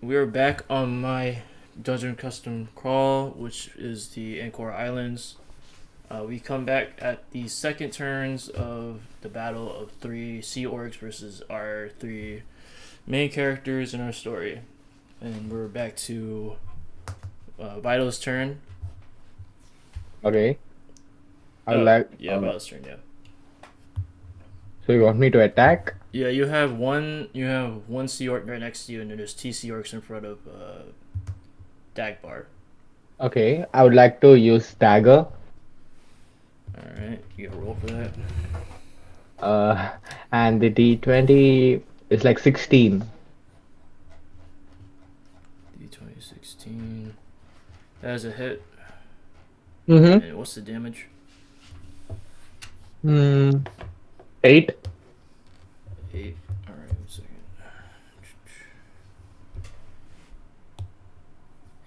we are back on my dungeon custom crawl, which is the Angkor Islands. We come back at the second turns of the battle of three sea orcs versus our three main characters in our story, and we're back to Vital's turn. Okay. I would like. Yeah, Vital's turn. Yeah, So you want me to attack? yeah. You have one. You have one sea orc right next to you, and then there's two sea orcs in front of Dagbar. Okay. I would like to use dagger. All right, you gotta roll for that. Uh, and the D20 is like 16. D2016. That is a hit. Mm-hmm. And what's the damage? Hmm. 8. 8. Alright, 1 second.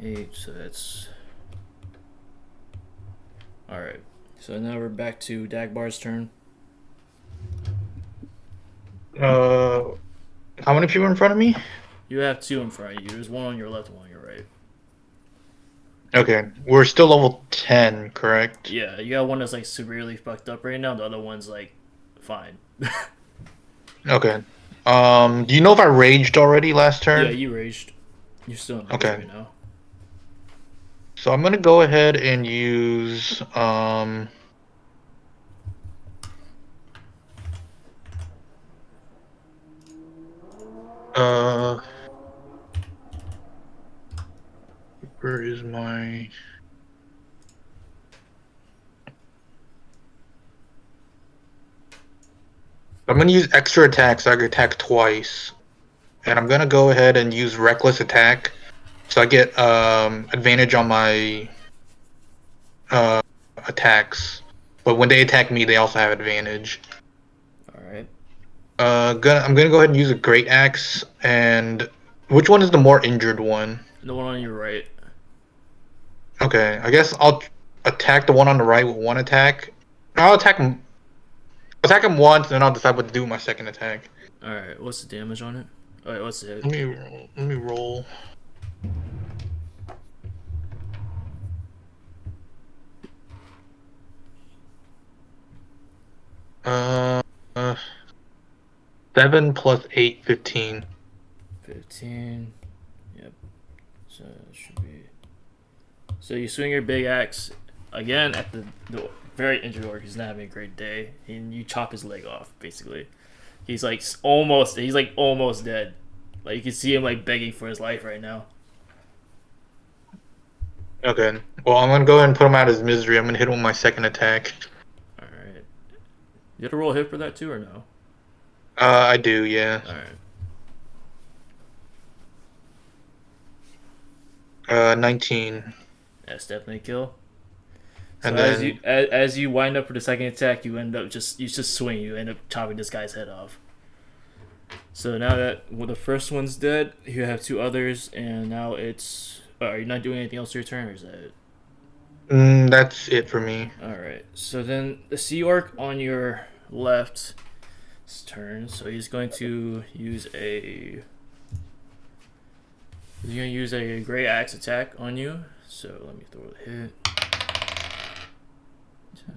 8, so that's. Alright. So now we're back to Dagbar's turn. Uh, how many people in front of me? You have two in front of you. There's one on your left, one on your right. Okay, we're still level 10, correct? Yeah, you got one that's like severely fucked up right now. The other one's like fine. Okay. Do you know if I raged already last Yeah, turn? you raged. You're still in rage Okay. right now. So I'm gonna go ahead and use uh where is my I'm gonna use extra attack so I can attack twice. And I'm gonna go ahead and use reckless attack so I get advantage on my uh attacks. But when they attack me they also have advantage. Alright. I'm gonna go ahead and use a great axe. And which one is the more injured one? The one on your right. Okay, I guess I'll attack the one on the right with one attack. I'll attack him once, and then I'll decide what to do with my second attack. Alright, what's the damage on it? Alright, what's the hit? Let me roll. Uh, uh 7 plus 8, 15. 15. Yep. So it should be. So you swing your big axe again at the very injured orc. He's not having a great day, and you chop his leg off. Basically, he's like almost. He's like almost dead. Like you can see him like begging for his life right now. Okay. Well, I'm gonna go ahead and put him out of his misery. I'm gonna hit him with my second attack. All right. You have to roll a hit for that too, or no? I do, yeah. All right. 19. That's definitely a kill. So And as you then, as you wind up for the second attack, you just swing. You end up chopping this guy's head off. So now that the first one's dead, you have two others, and now it's. Are you not doing anything else to your turn, or is that it? that's it for me. All right. So then the Sea Orc on your left's turn. So he's going to use a. He's going to use a Great Axe attack on you. So let me throw a hit. 10,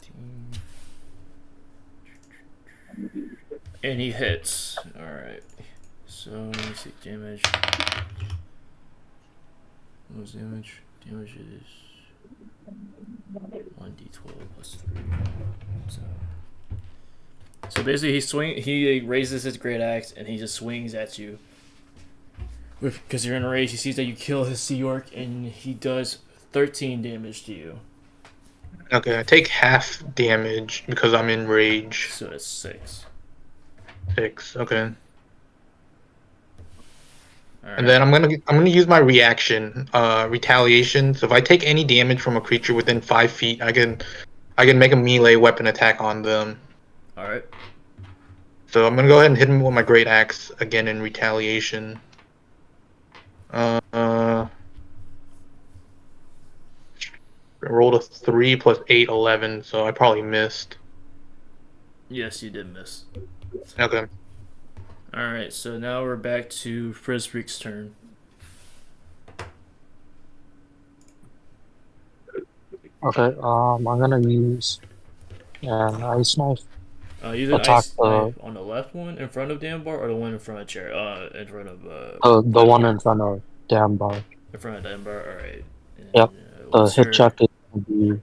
15. And he hits. All right. So let me see damage. What was damage? Damage is 1d12 plus 3. So, basically he raises his great axe and he just swings at you. Because you're in a rage, he sees that you kill his Sea Orc and he does 13 damage to you. Okay, I take half damage because I'm in rage. So it's 6. 6. Okay. Alright. And then I'm gonna use my reaction, retaliation. So if I take any damage from a creature within 5 feet, I can make a melee weapon attack on them. Alright. So I'm gonna go ahead and hit him with my great axe again in retaliation. I rolled a 3 plus 8, 11, so I probably missed. Yes, you did miss. Okay. Alright, so now we're back to Frizzfreak's turn. Okay, I'm gonna use an ice knife. Use an Attack ice the knife on the left one in front of Danbarr, or the one in front of chair? In front of the one in front of Danbarr. in front of Danbarr. All right. Yep. And, The what's hit your check is gonna be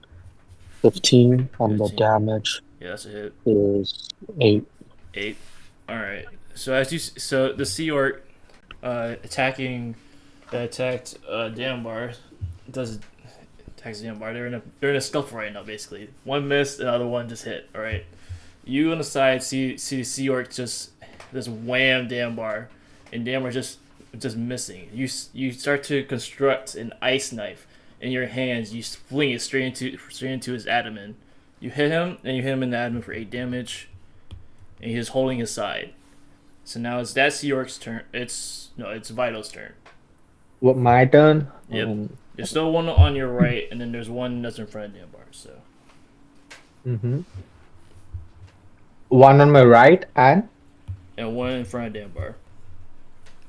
15, and the 15? damage Yeah, that's a hit. is 8. 8. All right. So the Sea Orc attacking that attacked Danbarr does attacks Danbarr. They're in a scuffle right now, basically. One missed, another one just hit. All right. You on the side see the Sea Orc just wham Danbarr, and Danbarr just missing. You start to construct an ice knife in your hands. You fling it straight into his abdomen. You hit him, and you hit him in the abdomen for 8 damage, and he's holding his side. So now it's that Sea Orc's turn. It's Vital's turn. What, my turn? Yep. There's still one on your right, and then there's one that's in front of Danbarr. So. Mm-hmm. One on my right and one in front of Danbarr.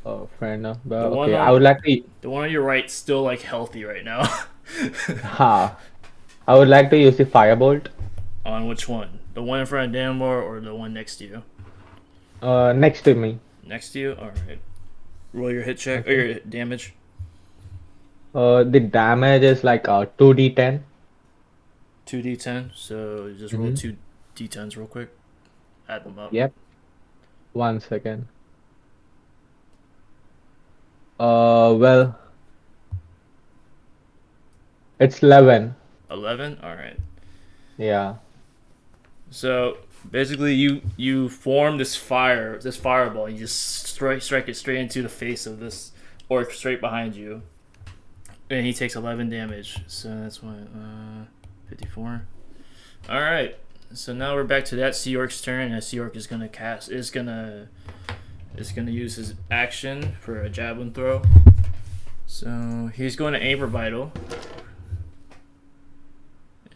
oh, fair enough. The But one okay, on- I would like to. The one on your right's still like healthy right now. Ha. I would like to use the firebolt. On which one? The one in front of Danbarr or the one next to you? Next to me. Next to you? Alright. Roll your hit check, or your damage. The damage is like 2d10. 2d10, so just roll 2 d10s real quick. Add them up. Yep. 1 second. Well, it's 11. 11? Alright. Yeah. So basically you form this fireball, and you just strike it straight into the face of this orc straight behind you. And he takes 11 damage. So that's what 54. Alright. So now we're back to that Sea Orc's turn, and Sea Orc is gonna use his action for a javelin throw. So he's going to aim for Vital.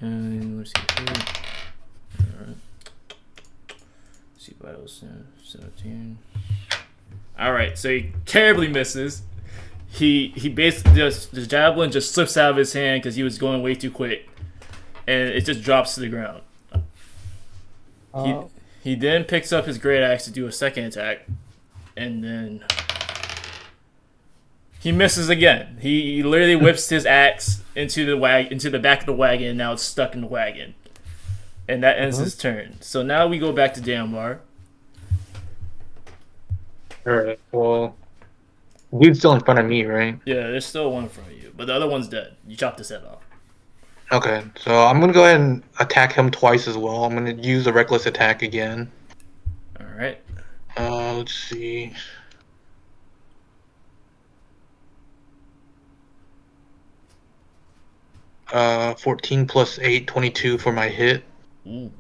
And let's get here. Alright. See Vital's 17. Alright, so he terribly misses. He basically the javelin just slips out of his hand because he was going way too quick, and it just drops to the ground. He then picks up his great axe to do a second attack, and then he misses again. He literally whips his axe into the back of the wagon, and now it's stuck in the wagon, and that ends his turn. So now we go back to Danbarr. Alright, well, dude's still in front of me, right? Yeah, there's still one in front of you, but the other one's dead. You chopped his head off. Okay, so I'm gonna go ahead and attack him twice as well. I'm gonna use a reckless attack again. Alright. Let's see. Uh, 14 plus 8, 22 for my hit. Ooh.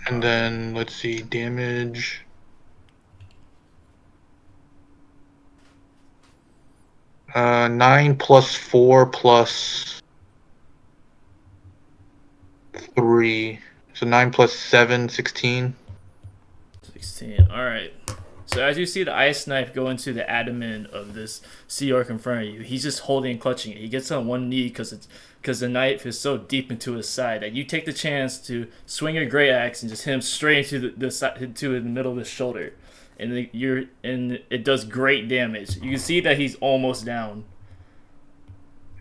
And then, let's see, damage. Uh, 9 plus 4 plus 3. So 9 plus 7, 16. 16. Alright. So as you see the ice knife go into the abdomen of this Sea Orc in front of you, he's just holding and clutching it. He gets on one knee because the knife is so deep into his side that you take the chance to swing your great axe and just hit him straight into the middle of his shoulder, and it does great damage. You can see that he's almost down.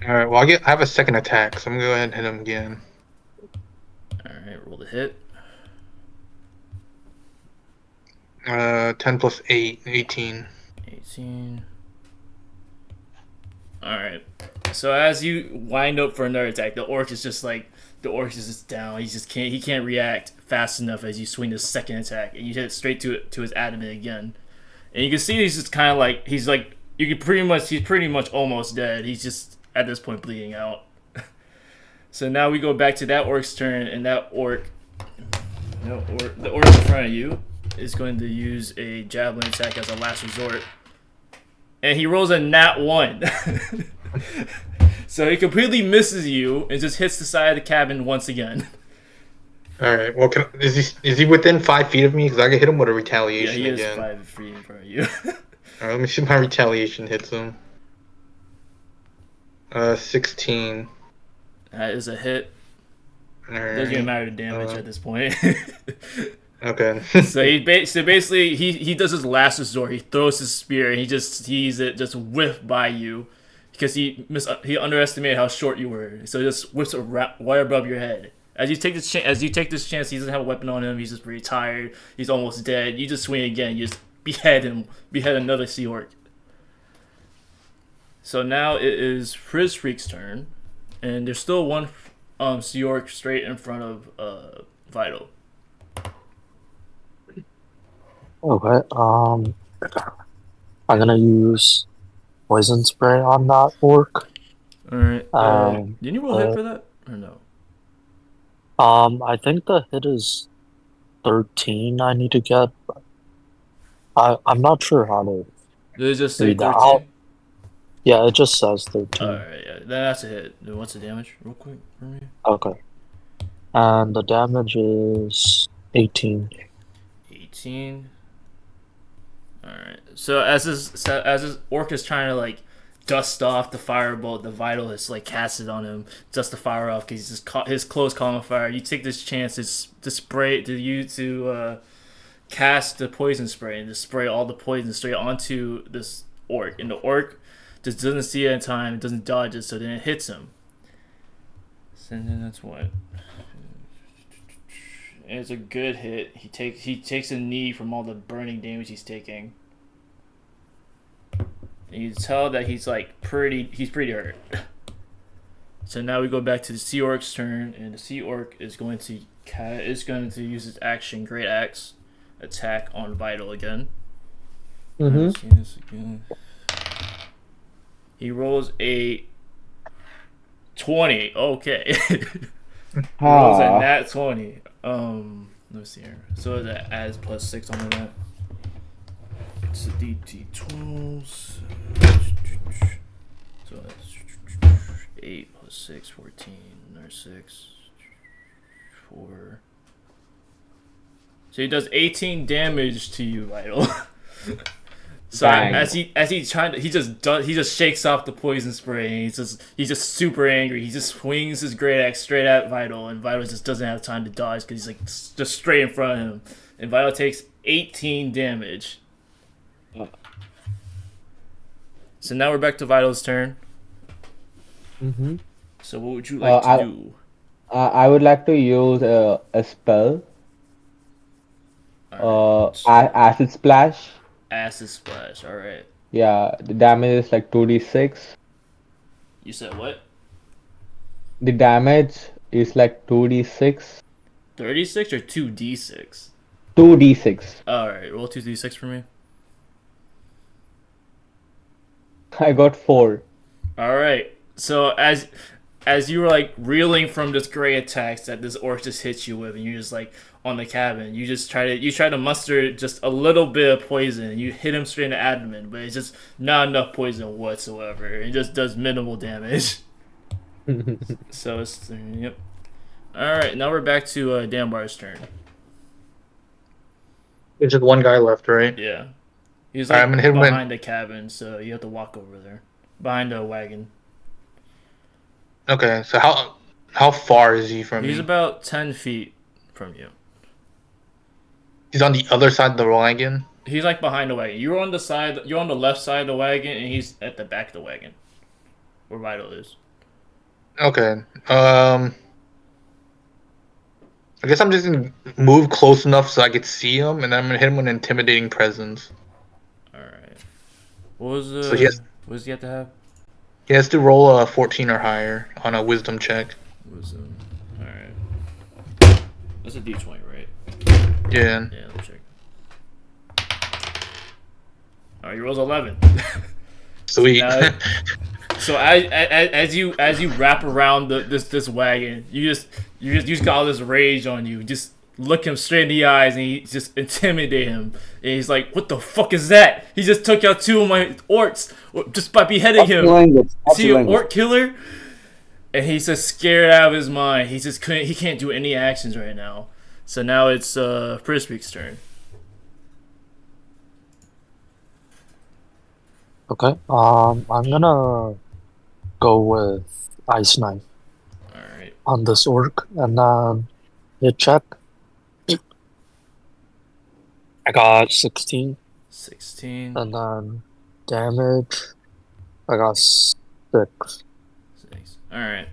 All right. Well, I have a second attack, so I'm gonna go ahead and hit him again. All right, roll the hit. 10 plus 8, 18. 18. Alright. So as you wind up for another attack, the orc is just down. He can't react fast enough as you swing the second attack, and you hit it straight to his abdomen again. And you can see he's just kind of like he's pretty much almost dead. He's just at this point bleeding out. So now we go back to that orc's turn, and the orc in front of you is going to use a javelin attack as a last resort. And he rolls a nat 1. So he completely misses you and just hits the side of the cabin once again. All right. Well, is he within 5 feet of me? Because I can hit him with a Yeah, retaliation he is again. 5 feet in front of you. All right, let me see if my retaliation hits him. 16. That is a hit. All Doesn't even right. matter the damage at this point. Okay. So basically he does his last resort. He throws his spear and he just sees it just whiff by you because he underestimated how short you were. So he just whips it right above your head. As you take this chance, he doesn't have a weapon on him. He's just pretty tired. He's almost dead. You just swing again. You just behead him. Behead another Sea Orc. So now it is Frizz Freak's turn, and there's still one Sea Orc straight in front of Vital. Okay. I'm gonna use poison spray on that orc. All right. Um, Didn't you roll hit for that or no? I think the hit is 13. I need to get. I'm not sure how to Did it just say read that 13? out. Yeah, it just says 13. Alright, yeah, that's a hit. Then what's the damage, real quick, for me? Okay. And the damage is 18. 18. Alright. So as this orc is trying to like dust off the firebolt, the Vital is like cast it on him, dust the fire off because he's just his clothes caught on fire. You take this chance to spray to cast the poison spray and to spray all the poison straight onto this orc, and the orc just doesn't see it in time, it doesn't dodge it, so then it hits him. So then that's what. And it's a good hit. He takes a knee from all the burning damage he's taking. And you can tell that he's pretty hurt. So now we go back to the Sea Orc's turn, and the Sea Orc is going to use its action Great Axe attack on Vital again. Mm-hmm. Let's see this again. He rolls a 20. Okay. He rolls a nat 20. Let's see here. So that adds +6 on that. It's a DT12. So that's 8 + 6, 14. There's 6. 4. So he does 18 damage to you, Vital. So Bang. as he just shakes off the poison spray, and he's just super angry. He just swings his great axe straight at Vital, and Vital just doesn't have time to dodge because he's like just straight in front of him. And Vital takes 18 damage. So now we're back to Vital's turn. Mm-hmm. So what would you like to do? I would like to use a spell. Acid Splash. Acid Splash. All right. Yeah, the damage is like 2d6. You said what? The damage is like 2d6. 36 or 2d6? 2d6. All right. Roll 2d6 for me. I got 4. All right. So as you were like reeling from this great attacks that this orc just hits you with, and you're just like on the cabin, you try to muster just a little bit of poison, and you hit him straight in the abdomen, but it's just not enough poison whatsoever. It just does minimal damage. So it's yep. All right, now we're back to Danbar's turn. There's just one guy left, right? Yeah, he's Alright, like I'm gonna hit him behind the cabin, so you have to walk over there, behind the wagon. Okay, so how far is he from He's me? about 10 feet from you. He's on the other side of the wagon. He's like behind the wagon. You're on the left side of the wagon, and he's at the back of the wagon, where Vital is. Okay. I guess I'm just gonna move close enough so I could see him, and then I'm gonna hit him with an intimidating presence. All right. What So he has, does he have to have? he has to roll a 14 or higher on a wisdom check. Wisdom. All right. That's a D20, right? Yeah. Yeah. Let me check. All right. He rolls 11. Sweet. So as you wrap around this wagon, you just got all this rage on you. Just look him straight in the eyes, and you just intimidate him. And he's like, "What the fuck is that? He just took out 2 of my orcs just by beheading him. Is he an orc killer?" and he's just scared out of his mind. He can't do any actions right now. So now it's Prispeak's turn. Okay. I'm gonna go with Ice Knife All right, on this orc, and then hit check. I got 16, 16. and then damage. I got 6. 6. All right.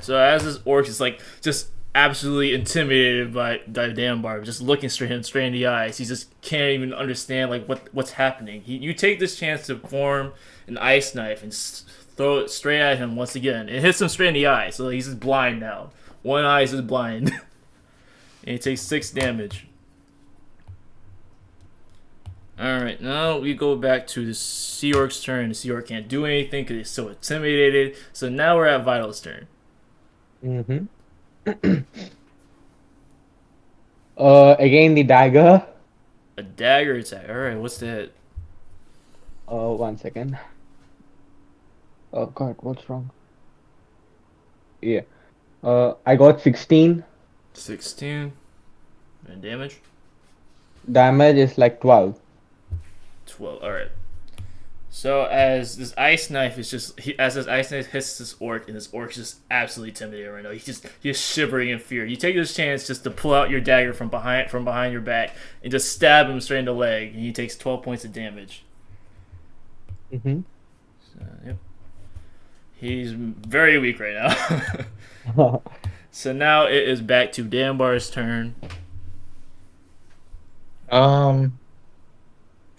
So as this orc is like just absolutely intimidated by Danbarr, just looking straight in the eyes, he just can't even understand like what's happening. You take this chance to form an ice knife and throw it straight at him once again. It hits him straight in the eye, so he's just blind now. One eye is just blind, and he takes 6 damage. All right, now we go back to the Sea Orc's turn. The Sea Orc can't do anything because he's so intimidated. So now we're at Vital's turn. Mm-hmm. Again the dagger. A dagger attack. All right, what's that? 1 second. Oh God, what's wrong? Yeah. I got 16. 16. And damage? Damage is like 12. 12. All right. So as this ice knife is as this ice knife hits this orc, and this orc is just absolutely intimidated right now. He's shivering in fear. You take this chance just to pull out your dagger from behind your back and just stab him straight in the leg, and he takes 12 points of damage. Mm-hmm. So, yep. He's very weak right now. So now it is back to Danbar's turn.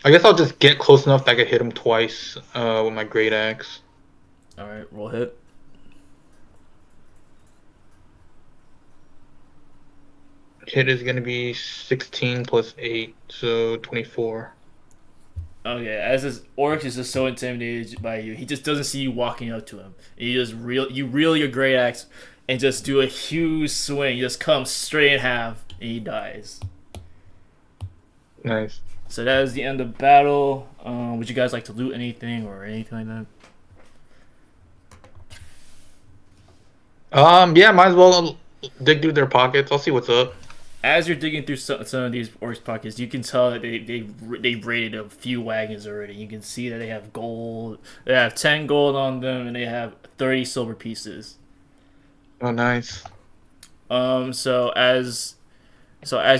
I guess I'll just get close enough that I could hit him twice with my great axe. All right, roll hit. Hit is gonna be 16 plus 8, so 24. Okay, as this orc is just so intimidated by you, he just doesn't see you walking up to him. You reel your great axe and just do a huge swing. You just come straight in half, and he dies. Nice. So that is the end of battle. Would you guys like to loot anything or anything like that? Yeah, might as well dig through their pockets. I'll see what's up. As you're digging through some of these orcs' pockets, you can tell that they've raided a few wagons already. You can see that they have gold. They have 10 gold on them, and they have 30 silver pieces. Oh, nice. So as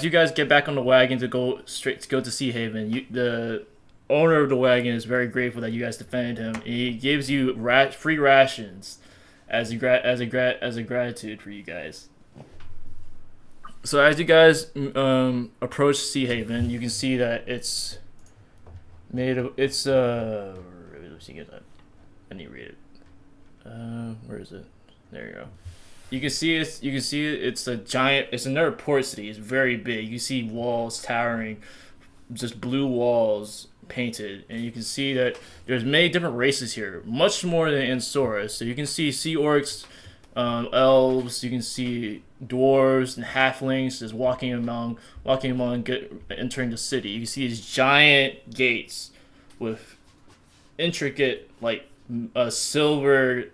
you guys get back on the wagon to go to Sea Haven, the owner of the wagon is very grateful that you guys defended him. And he gives you free rations as a gratitude for you guys. So as you guys approach Sea Haven, you can see that it's made of let's see, I need to read it. Where is it? There you go. You can see it. It's a giant. It's another port city. It's very big. You see walls towering, just blue walls painted, and you can see that there's many different races here, much more than in Sora. So you can see sea orcs, elves. You can see dwarves and halflings just walking among, entering the city. You can see these giant gates with intricate silver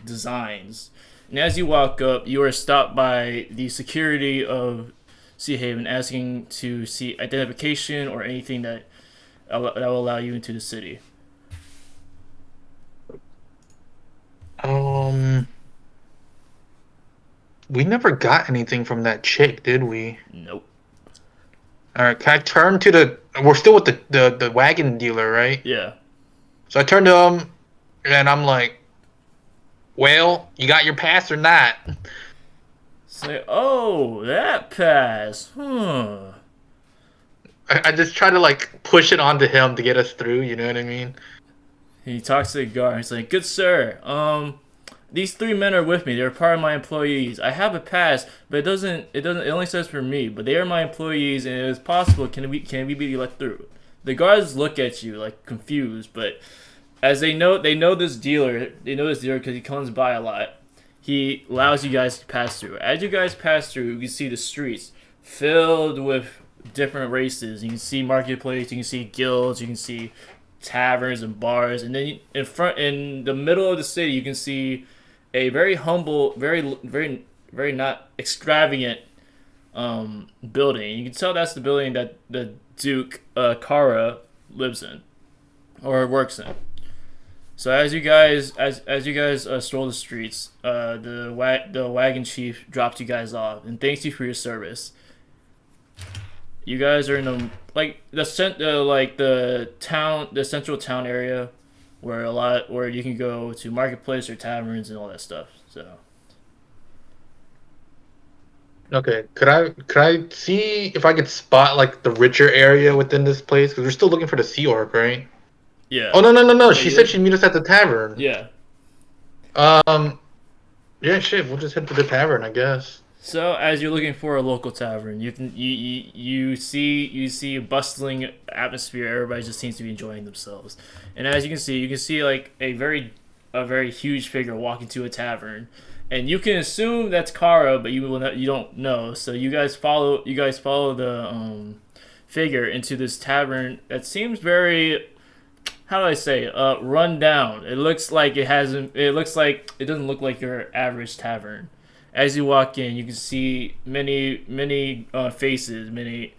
designs. And as you walk up, you are stopped by the security of Sea Haven asking to see identification or anything that will allow you into the city. We never got anything from that chick, did we? Nope. All right, can I turn to the? We're still with the wagon dealer, right? Yeah. So I turn to him, and I'm like, "Well, you got your pass or not?" Say, oh, that pass, huh? I just try to push it onto him to get us through. You know what I mean? He talks to the guard. He's like, "Good sir, these 3 men are with me. They're part of my employees. I have a pass, but it only says for me. But they are my employees, and it is possible. Can we be let through?" The guards look at you like confused, but as they know this dealer. They know this dealer because he comes by a lot. He allows you guys to pass through. As you guys pass through, you can see the streets filled with different races. You can see marketplace. You can see guilds. You can see taverns and bars, and then in the middle of the city, you can see a very humble, very not extravagant building. You can tell that's the building that the Duke Kara lives in or works in. So as you guys stroll the streets, the wagon chief drops you guys off and thanks you for your service. You guys are in the central town area where you can go to marketplace or taverns and all that stuff. So Okay, could I see if I could spot like the richer area within this place? Because we're still looking for the Sea Orc, right? yeah, Oh no! yeah, She said she'd meet us at the tavern. yeah. Um, yeah, shit. We'll just head to the tavern, I guess. So as you're looking for a local tavern, you see a bustling atmosphere. Everybody just seems to be enjoying themselves, and as you can see like a very huge figure walk into a tavern, and you can assume that's Kara, but you don't know. So you guys follow the figure into this tavern that seems very, how do I say, run down. It looks like it hasn't. It looks like it doesn't look like your average tavern. As you walk in, you can see many faces, many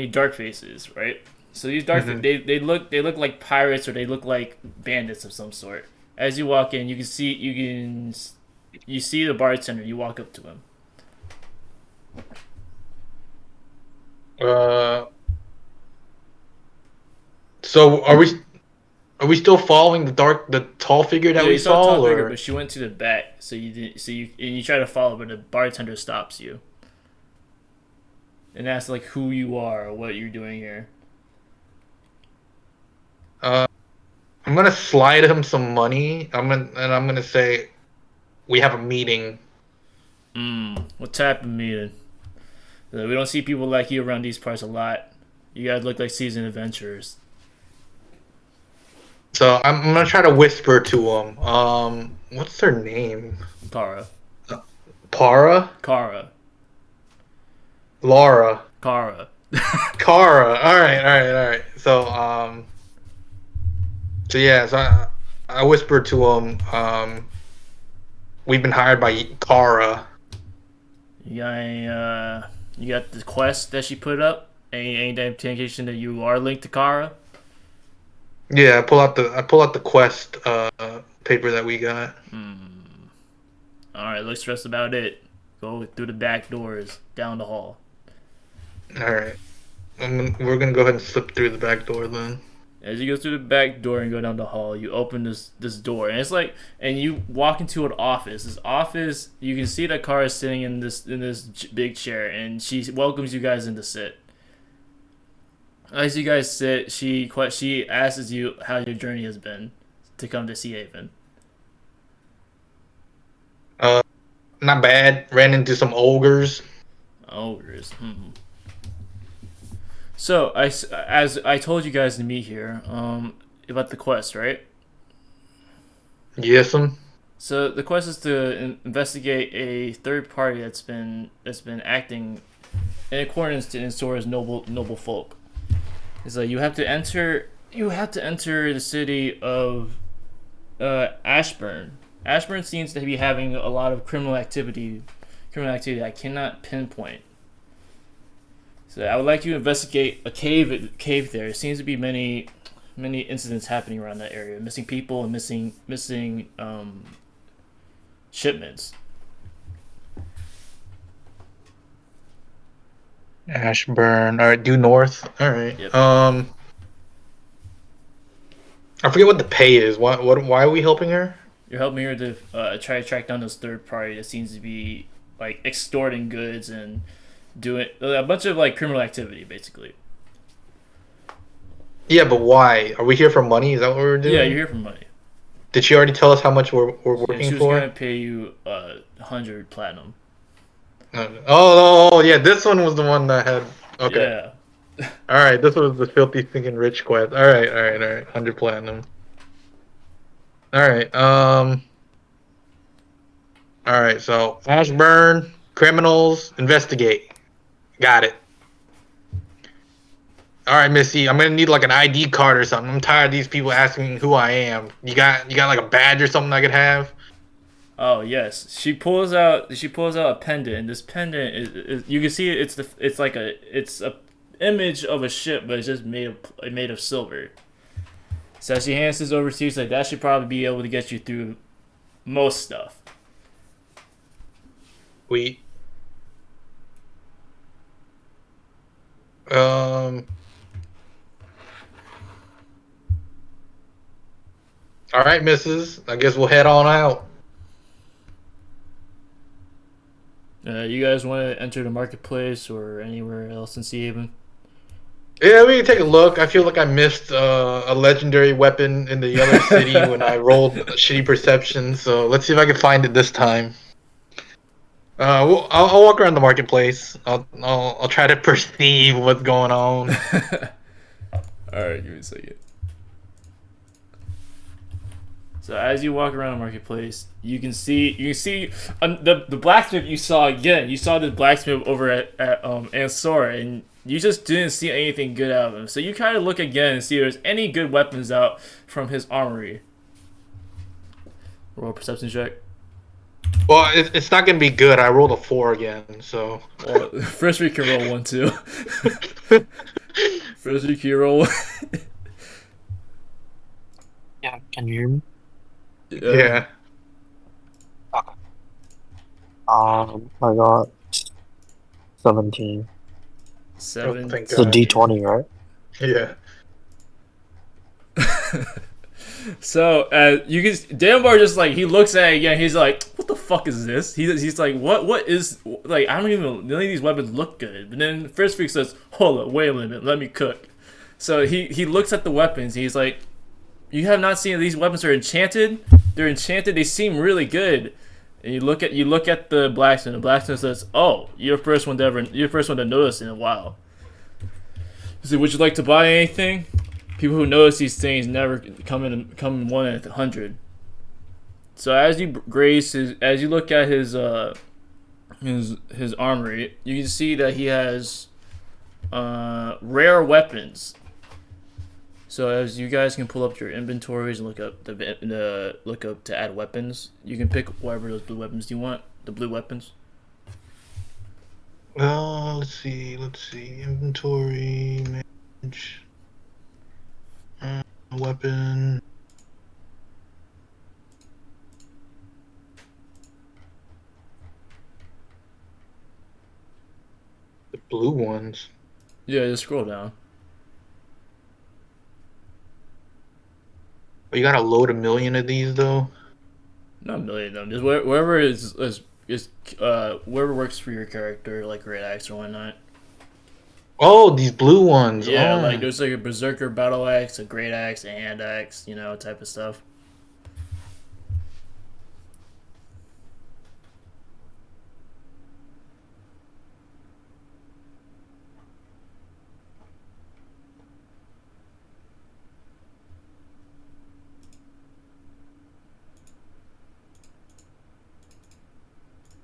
dark faces, right? So these they look like pirates or they look like bandits of some sort. As you walk in, you see the bartender. You walk up to him. Uh, so are we still following the tall figure that Yeah, we you saw a saw, tall figure, or? but she went to the back, so you didn't. So you try to follow, but the bartender stops you and asks like who you are or what you're doing here. Uh, I'm gonna slide him some money. I'm gonna say we have a meeting. What type of meeting? We don't see people like you around these parts a lot. You guys look like seasoned adventurers. So I'm gonna try to whisper to him. What's their name? Kara. Para? Kara. Laura. Kara. Kara. All right. So yeah. I whispered to him. We've been hired by Kara. You got the quest that she put up? Any indication that you are linked to Kara? Yeah, I pull out the quest paper that we got. Alright, looks just about it. Go through the back doors, down the hall. All right. We're gonna go ahead and slip through the back door then. As you go through the back door and go down the hall, you open this door, and it's like, and you walk into an office. This office, you can see that Kara is sitting in this big chair, and she welcomes you guys in to sit. As you guys sit, she asks you how your journey has been to come to Sea Haven. Not bad. Ran into some ogres. Ogres. So as I told you guys to meet here, about the quest, right? Yes'm. So the quest is to investigate a third party that's been acting in accordance to Insora's noble folk. It's like you have to enter the city of Ashburn. Ashburn seems to be having a lot of criminal activity I cannot pinpoint. So I would like you to investigate a cave there. There seems to be many incidents happening around that area. Missing people and missing shipments. Ashburn. All right, due north. All right. Yep. I forget what the pay is. Why are we helping her? You're helping her to try to track down this third party that seems to be like extorting goods and doing a bunch of like criminal activity, basically. Yeah, but why? Are we here for money? Is that what we're doing? Yeah, you're here for money. Did she already tell us how much we're Yeah, working she was for? gonna pay you 100 platinum. Oh, yeah. This one was the one that had. Okay. Yeah. All right. This was the filthy thinking rich quest. All right. 100 platinum. All right. All right. So Ashburn, criminals, investigate. Got it. right, Missy, I'm gonna need like an ID card or something. I'm tired of these people asking who I am. You got like a badge or something I could have? Oh yes, she pulls out a pendant, and this pendant is you can see it's like a image of a ship, but it's just made of silver. So she hands this over to you, like that should probably be able to get you through most stuff. Sweet. All right, Mrs. I guess we'll head on out. You guys want to enter the marketplace or anywhere else in Sea Haven? Yeah, we can take a look. I feel like I missed a legendary weapon in the other city when I rolled a shitty perception. So let's see if I can find it this time. I'll walk around the marketplace. I'll try to perceive what's going on. All right, give me a second. So as you walk around the marketplace, you can see the blacksmith you saw again. You saw this blacksmith over at Ansora, and you just didn't see anything good out of him. So you kind of look again and see if there's any good weapons out from his armory. Roll a perception check. Well, it's not gonna be good. I rolled a 4 again, so. Well, first we can roll 1 too. First we can roll. Yeah, can you hear me? Yeah. I got 17. 7. Thank It's a God. D20, right? Yeah. So you can Danbarr just like he looks at it again. He's like, "What the fuck is this?" He's like, "What is like? I don't even. None of these weapons look good." But then First Freak says, "Hold up, wait a minute, let me cook." So he looks at the weapons. He's like, "You have not seen these weapons are enchanted. They're enchanted. They seem really good." And you look at the blacksmith. The blacksmith says, "Oh, you're the first one to notice in a while." He said, "Would you like to buy anything?" People who notice these things never come in one in 100. So as you look at his armory, you can see that he has rare weapons. So as you guys can pull up your inventories and look up to add weapons, you can pick whatever those blue weapons you want. The blue weapons. Let's see. Inventory, manage. Weapon. The blue ones. Yeah, just scroll down. Oh, you gotta load 1,000,000 of these though. Not a million of them. Just whatever is whatever works for your character, like Great Axe or whatnot. Oh, these blue ones. Yeah, Oh. like there's like a Berserker Battle Axe, a Great Axe, a Hand Axe, type of stuff.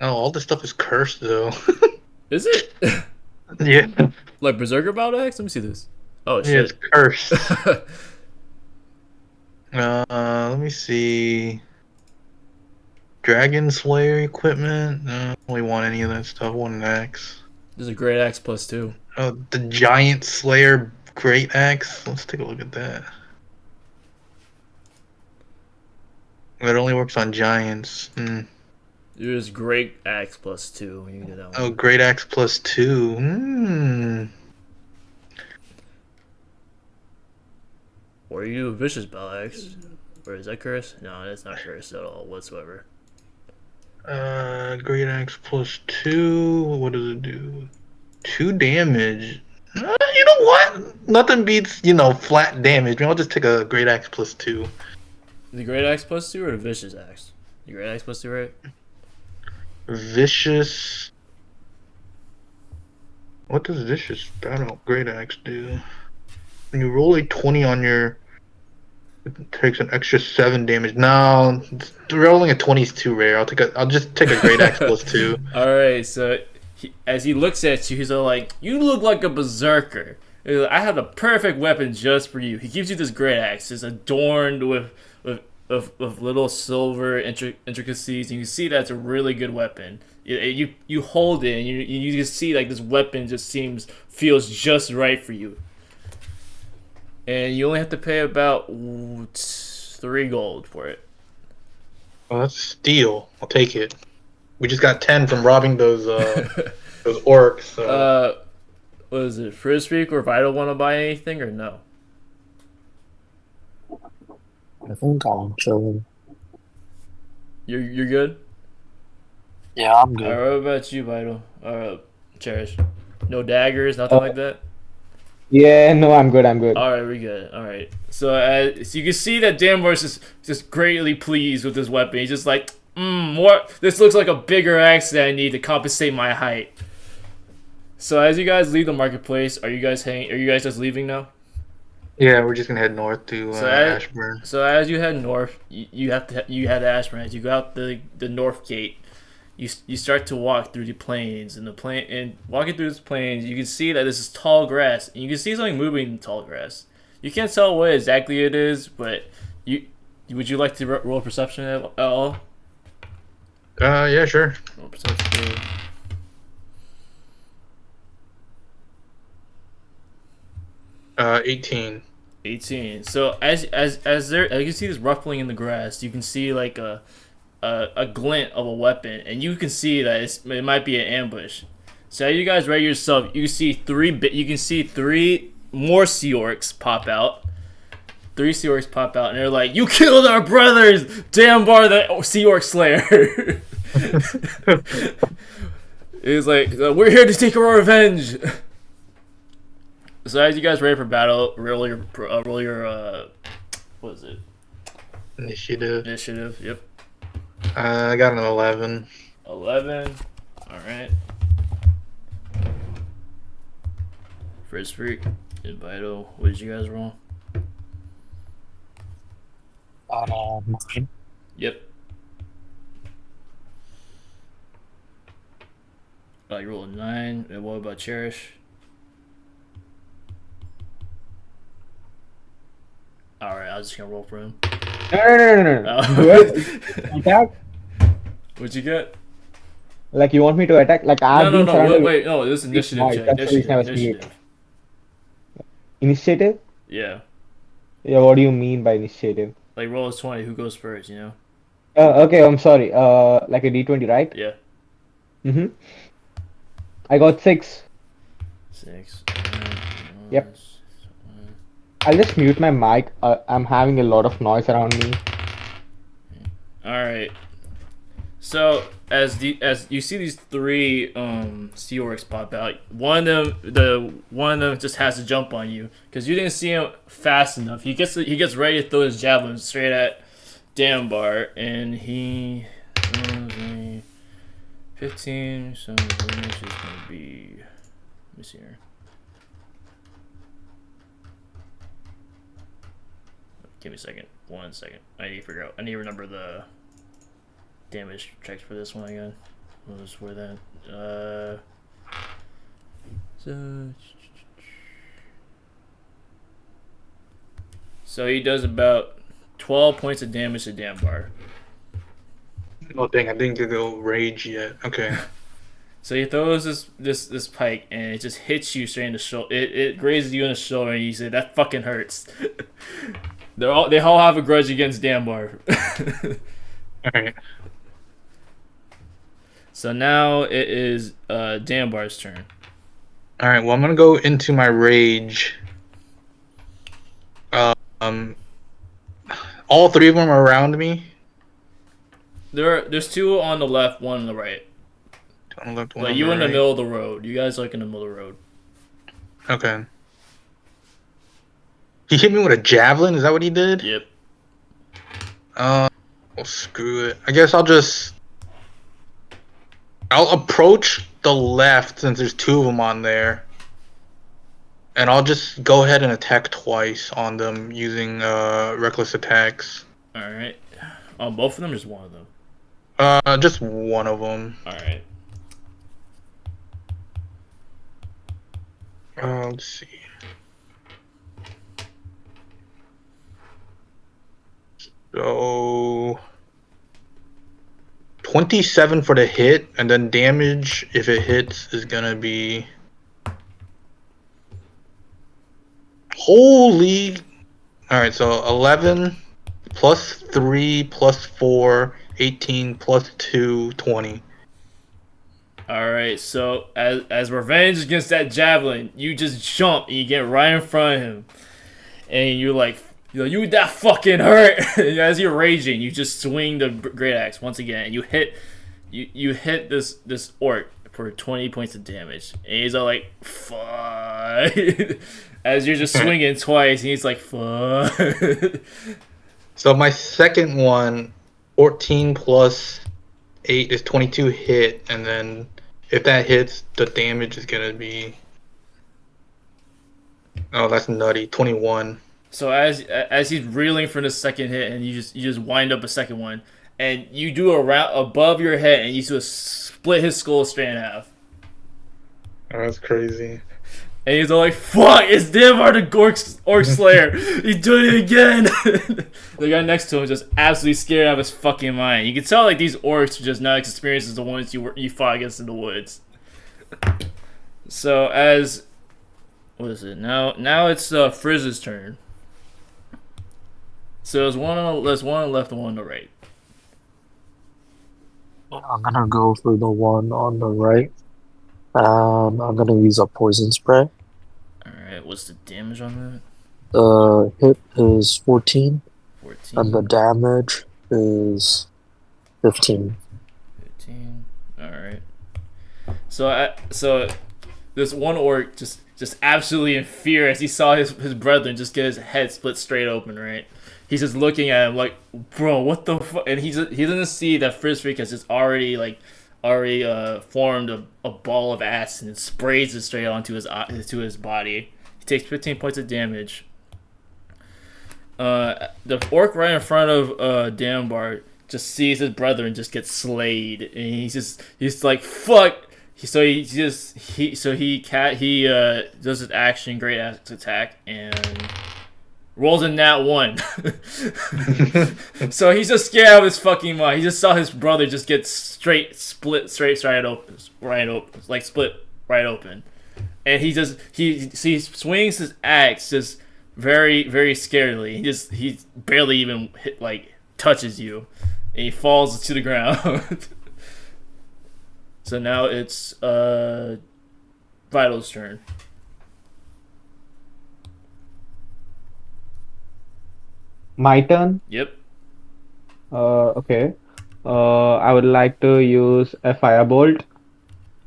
Oh, all this stuff is cursed though. Is it? Yeah. Like Berserker Battle Axe? Let me see this. Oh Yeah, it's shit. cursed. Let me see. Dragon Slayer equipment. I don't really want any of that stuff. One an axe. There's a Great Axe +2. Oh, the Giant Slayer Great Axe. Let's take a look at that. It only works on giants. There's Great Axe +2. You can do that one. Oh, Great Axe +2. Or you do a Vicious Battle Axe. Or is that cursed? No, that's not cursed at all whatsoever. Great Axe +2. What does it do? 2 damage. You know what? Nothing beats, flat damage. Maybe I'll just take a Great Axe +2. The Great Axe +2 or the Vicious Axe? The Great Axe +2, right? Vicious. What does Vicious Battle Great Axe do? When you roll a 20 on your... It takes an extra 7 damage. No, rolling a 20 is too rare. I'll just take a Great Axe +2. Alright, so as he looks at you, he's all like, "You look like a berserker." He's like, I have the perfect weapon just for you. He gives you this great axe. It's adorned with little silver intricacies, and you see that's a really good weapon. You hold it, and you just see like this weapon just feels just right for you. And you only have to pay about 3 gold for it. Well, that's a steal. I'll take it. We just got 10 from robbing those orcs. So. What is it? Frisbeek or Vital want to buy anything or no? I think I'm chilling. You're good. Yeah, I'm All right, good. what about you, Vital? Cherish. No daggers, nothing like that. Yeah, no, I'm good. I'm good. All right, we good. All right. So, so you can see that Danbarr is just greatly pleased with this weapon. He's just like, more. This looks like a bigger axe that I need to compensate my height. So as you guys leave the marketplace, are you guys just leaving now? Yeah, we're just gonna head north to Ashburn. So as you head north, you head to Ashburn. As you go out the north gate, you start to walk through the plains, and walking through these plains, you can see that this is tall grass, and you can see something moving in the tall grass. You can't tell what exactly it is, but would you like to roll perception at all? Yeah, sure. Roll perception. 18. 18. So as you can see this ruffling in the grass, you can see like a glint of a weapon, and you can see that it might be an ambush. So as you guys ready yourself, you can see 3 more sea orcs pop out. 3 sea orcs pop out, and they're like, "You killed our brothers, Danbarr, the Sea Orc Slayer." It's like, we're here to take our revenge. So as you guys ready for battle, roll your what is it? Initiative. Initiative. Yep. I got an 11. 11. All right. First freak and Vital. What did you guys roll? 9. Yep. You rolled a 9. And what about Cherish? Alright, I was just gonna roll for him. No. Oh. Attack? What'd you get? Like you want me to attack? Like I've been No. surrounded. Wait. No, this is initiative check. That's the reason I was Initiative. Initiative? Yeah. Yeah. What do you mean by initiative? Like roll is 20. Who goes first? You know. Okay. I'm sorry. Like a D20, right? Yeah. Mhm. I got 6. 6. Yep. I'll just mute my mic. I'm having a lot of noise around me. All right. So as you see these 3 sea orcs pop out, one of them just has to jump on you because you didn't see him fast enough. He gets ready to throw his javelin straight at Danbarr, and he 15. So the range is gonna be. Let me see here. Give me a second. 1 second. I need to figure out. I need to remember the damage checks for this one again. What was for that? So he does about 12 points of damage to Danbarr. Oh dang! I didn't get the rage yet. Okay. So he throws this pike, and it just hits you straight in the shoulder. It grazes you in the shoulder, and you say, "That fucking hurts." They all have a grudge against Danbarr. All right. So now it is Danbar's turn. All right. Well, I'm gonna go into my rage. All 3 of them are around me. There's 2 on the left, 1 on the right. On the left, one Like on you the in the right. middle of the road. You guys like in the middle of the road. Okay. He hit me with a javelin. Is that what he did? Yep. Well, screw it. I guess I'll approach the left since there's 2 of them on there, and I'll just go ahead and attack twice on them using reckless attacks. All right. On both of them, just one of them. Just one of them. All right. Let's see. So 27 for the hit, and then damage if it hits is gonna be holy. All right, so 11 plus 3 plus 4, 18 plus 2, 20. All right, so as revenge against that javelin, you just jump and you get right in front of him, and you're like, you that fucking hurt. As you're raging, you just swing the great axe once again, and you hit this orc for 20 points of damage, and he's all like, fuck. As you're just swinging twice, and he's like, fuck. So my second one, 14 plus 8 is 22 hit, and then if that hits, the damage is gonna be. Oh, that's nutty. 21. So as he's reeling for the second hit, and you just wind up a second one, and you do a round above your head, and you just split his skull straight in half. Oh, that's crazy. And he's all like, "Fuck! It's Danbarr the Orc Slayer! He's doing it again!" The guy next to him is just absolutely scared out of his fucking mind. You can tell like these orcs are just not as experienced as the ones you fought against in the woods. So as what is it now? Now it's Frizz's turn. So there's one on the left and one on the right. I'm gonna go for the one on the right. I'm gonna use a poison spray. Alright, what's the damage on The hit is 14, that? 14. and the damage is 15. 15. Alright. So this one orc just absolutely in fear as he saw his brethren just get his head split straight open, right? He's just looking at him like, bro, what the fuck? And he doesn't see that Frizz Freak has just already formed a ball of acid and sprays it straight onto his body. He takes 15 points of damage. The orc right in front of Danbarr just sees his brethren just get slayed, and he's like, fuck. He does his action great axe attack and rolls in that one. So he's just scared out of his fucking mind. He just saw his brother just get split right open, and he swings his axe just very very scaredly. He barely even touches you, and he falls to the ground. So now it's Vital's turn. My turn. Yep. Okay. I would like to use a firebolt.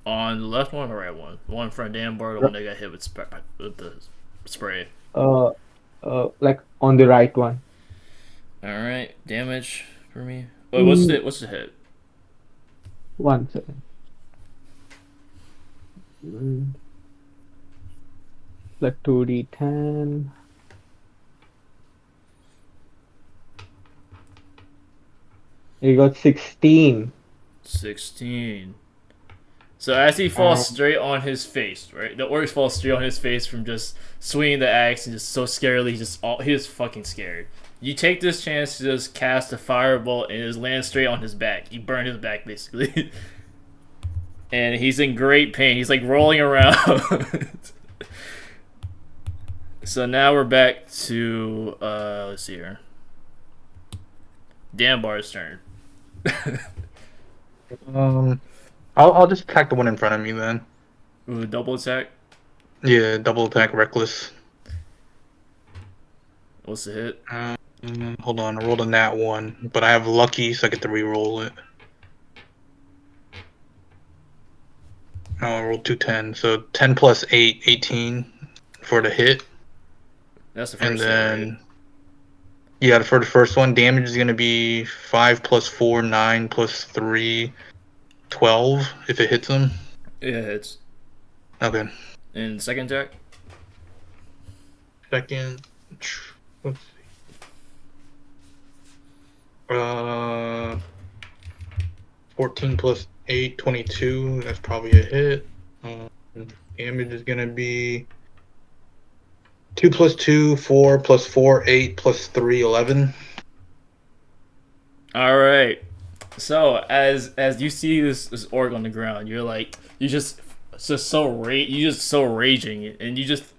On the left one or right one? The one in front of Danbarr, the one that got hit with the spray. Like on the right one. Alright, damage for me. Wait, what's the hit? 1 second. Like 2d10. You got 16. 16. So as he falls straight on his face, right? The orcs fall straight on his face from just swinging the axe and just so scarily, he's fucking scared. You take this chance to just cast a firebolt and just land straight on his back. You burn his back basically. And he's in great pain. He's like rolling around. So now we're back to let's see here. Danbar's turn. I'll just attack the one in front of me then. Ooh, double attack. Yeah, double attack reckless. What's the hit? Hold on, I rolled a nat 1, but I have lucky, so I get to re-roll it. Oh, I rolled 2 10, so 10 plus 8, 18 for the hit. That's the first And hit, then, right? yeah, for the first one, damage is going to be 5 plus 4, 9 plus 3, 12 if it hits him. Yeah, it hits. Okay. And second attack? Second, let's see. 14 plus 8, 22. That's probably a hit. Damage is going to be 2 plus 2, 4 plus 4, 8 plus 3, 11. All right. So as you see this orc on the ground, you're like you just so you just so raging, and you just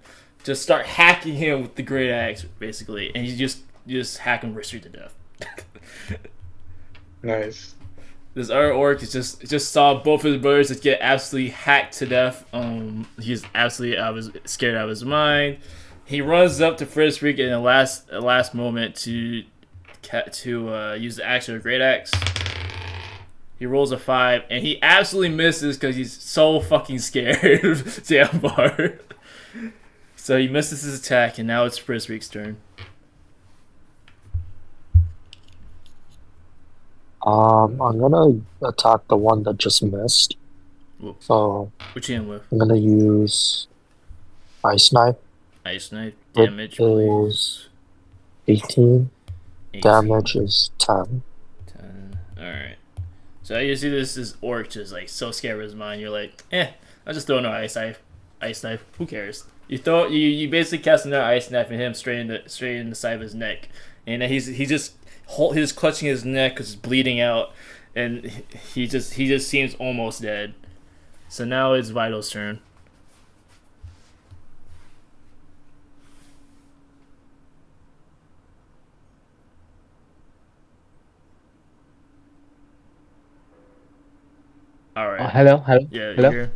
start hacking him with the great axe basically, and you just hack him straight to death. Nice. This other orc is just saw both of his brothers just get absolutely hacked to death. He's absolutely scared out of his mind. He runs up to Fritzrick in the last moment to use the axe or a great axe. He rolls a 5, and he absolutely misses because he's so fucking scared of Danbarr. So he misses his attack, and now it's Fritzrick's turn. I'm gonna attack the one that just missed. Whoa. So Which hand with? I'm gonna use Ice Knife. Ice Knife. Damage, It is 18. 18. Damage is 10. 10. Alright. So you see this orc just like so scared of his mind. You're like, I'll just throw another ice knife. Ice knife. Who cares? You basically cast another ice knife and hit him straight in the side of his neck, and he's clutching his neck because it's bleeding out, and he just seems almost dead. So now it's Vital's turn. All right. Hello. Yeah, Hello. you're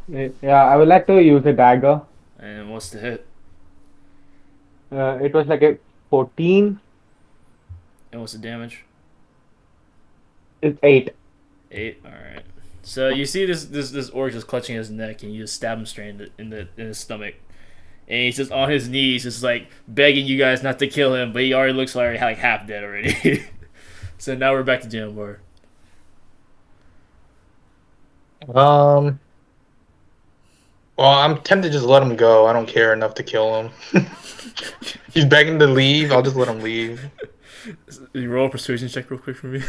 here. Yeah, I would like to use a dagger. And what's the hit? It was like a 14. And what's the damage? It's 8. 8. All right. So you see this orc just clutching his neck, and you just stab him straight in his stomach, and he's just on his knees, just like begging you guys not to kill him, but he already looks like half dead already. So now we're back to Danbarr. Well, I'm tempted to just let him go. I don't care enough to kill him. He's begging to leave. I'll just let him leave. You roll a persuasion check real quick for me.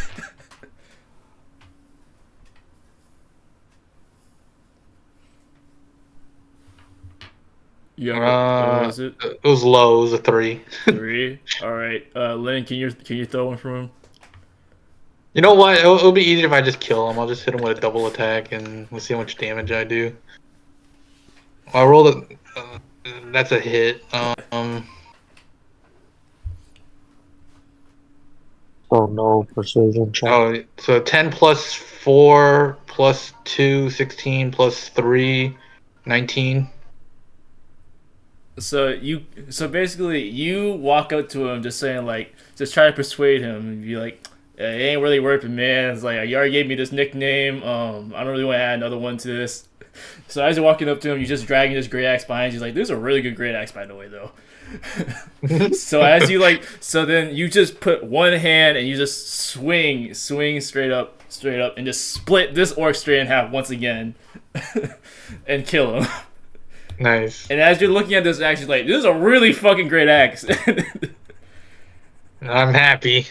What was it? It was low. It was a 3. 3. All right. Lynn, can you throw one from him? You know what? It'll be easy if I just kill him. I'll just hit him with a double attack, and we'll see how much damage I do. I rolled a. That's a hit. So no precision check. Oh, so 10 plus 4 plus 2, 16 plus 3, 19. So basically you walk up to him just saying like just try to persuade him and be like, it ain't really working, man. It's like you already gave me this nickname. I don't really want to add another one to this. So as you're walking up to him, you're just dragging this great axe behind you. He's like, this is a really good great axe, by the way, though. So then you just put one hand and you just swing straight up, and just split this orc straight in half once again, and kill him. Nice. And as you're looking at this axe, you're like, this is a really fucking great axe. I'm happy.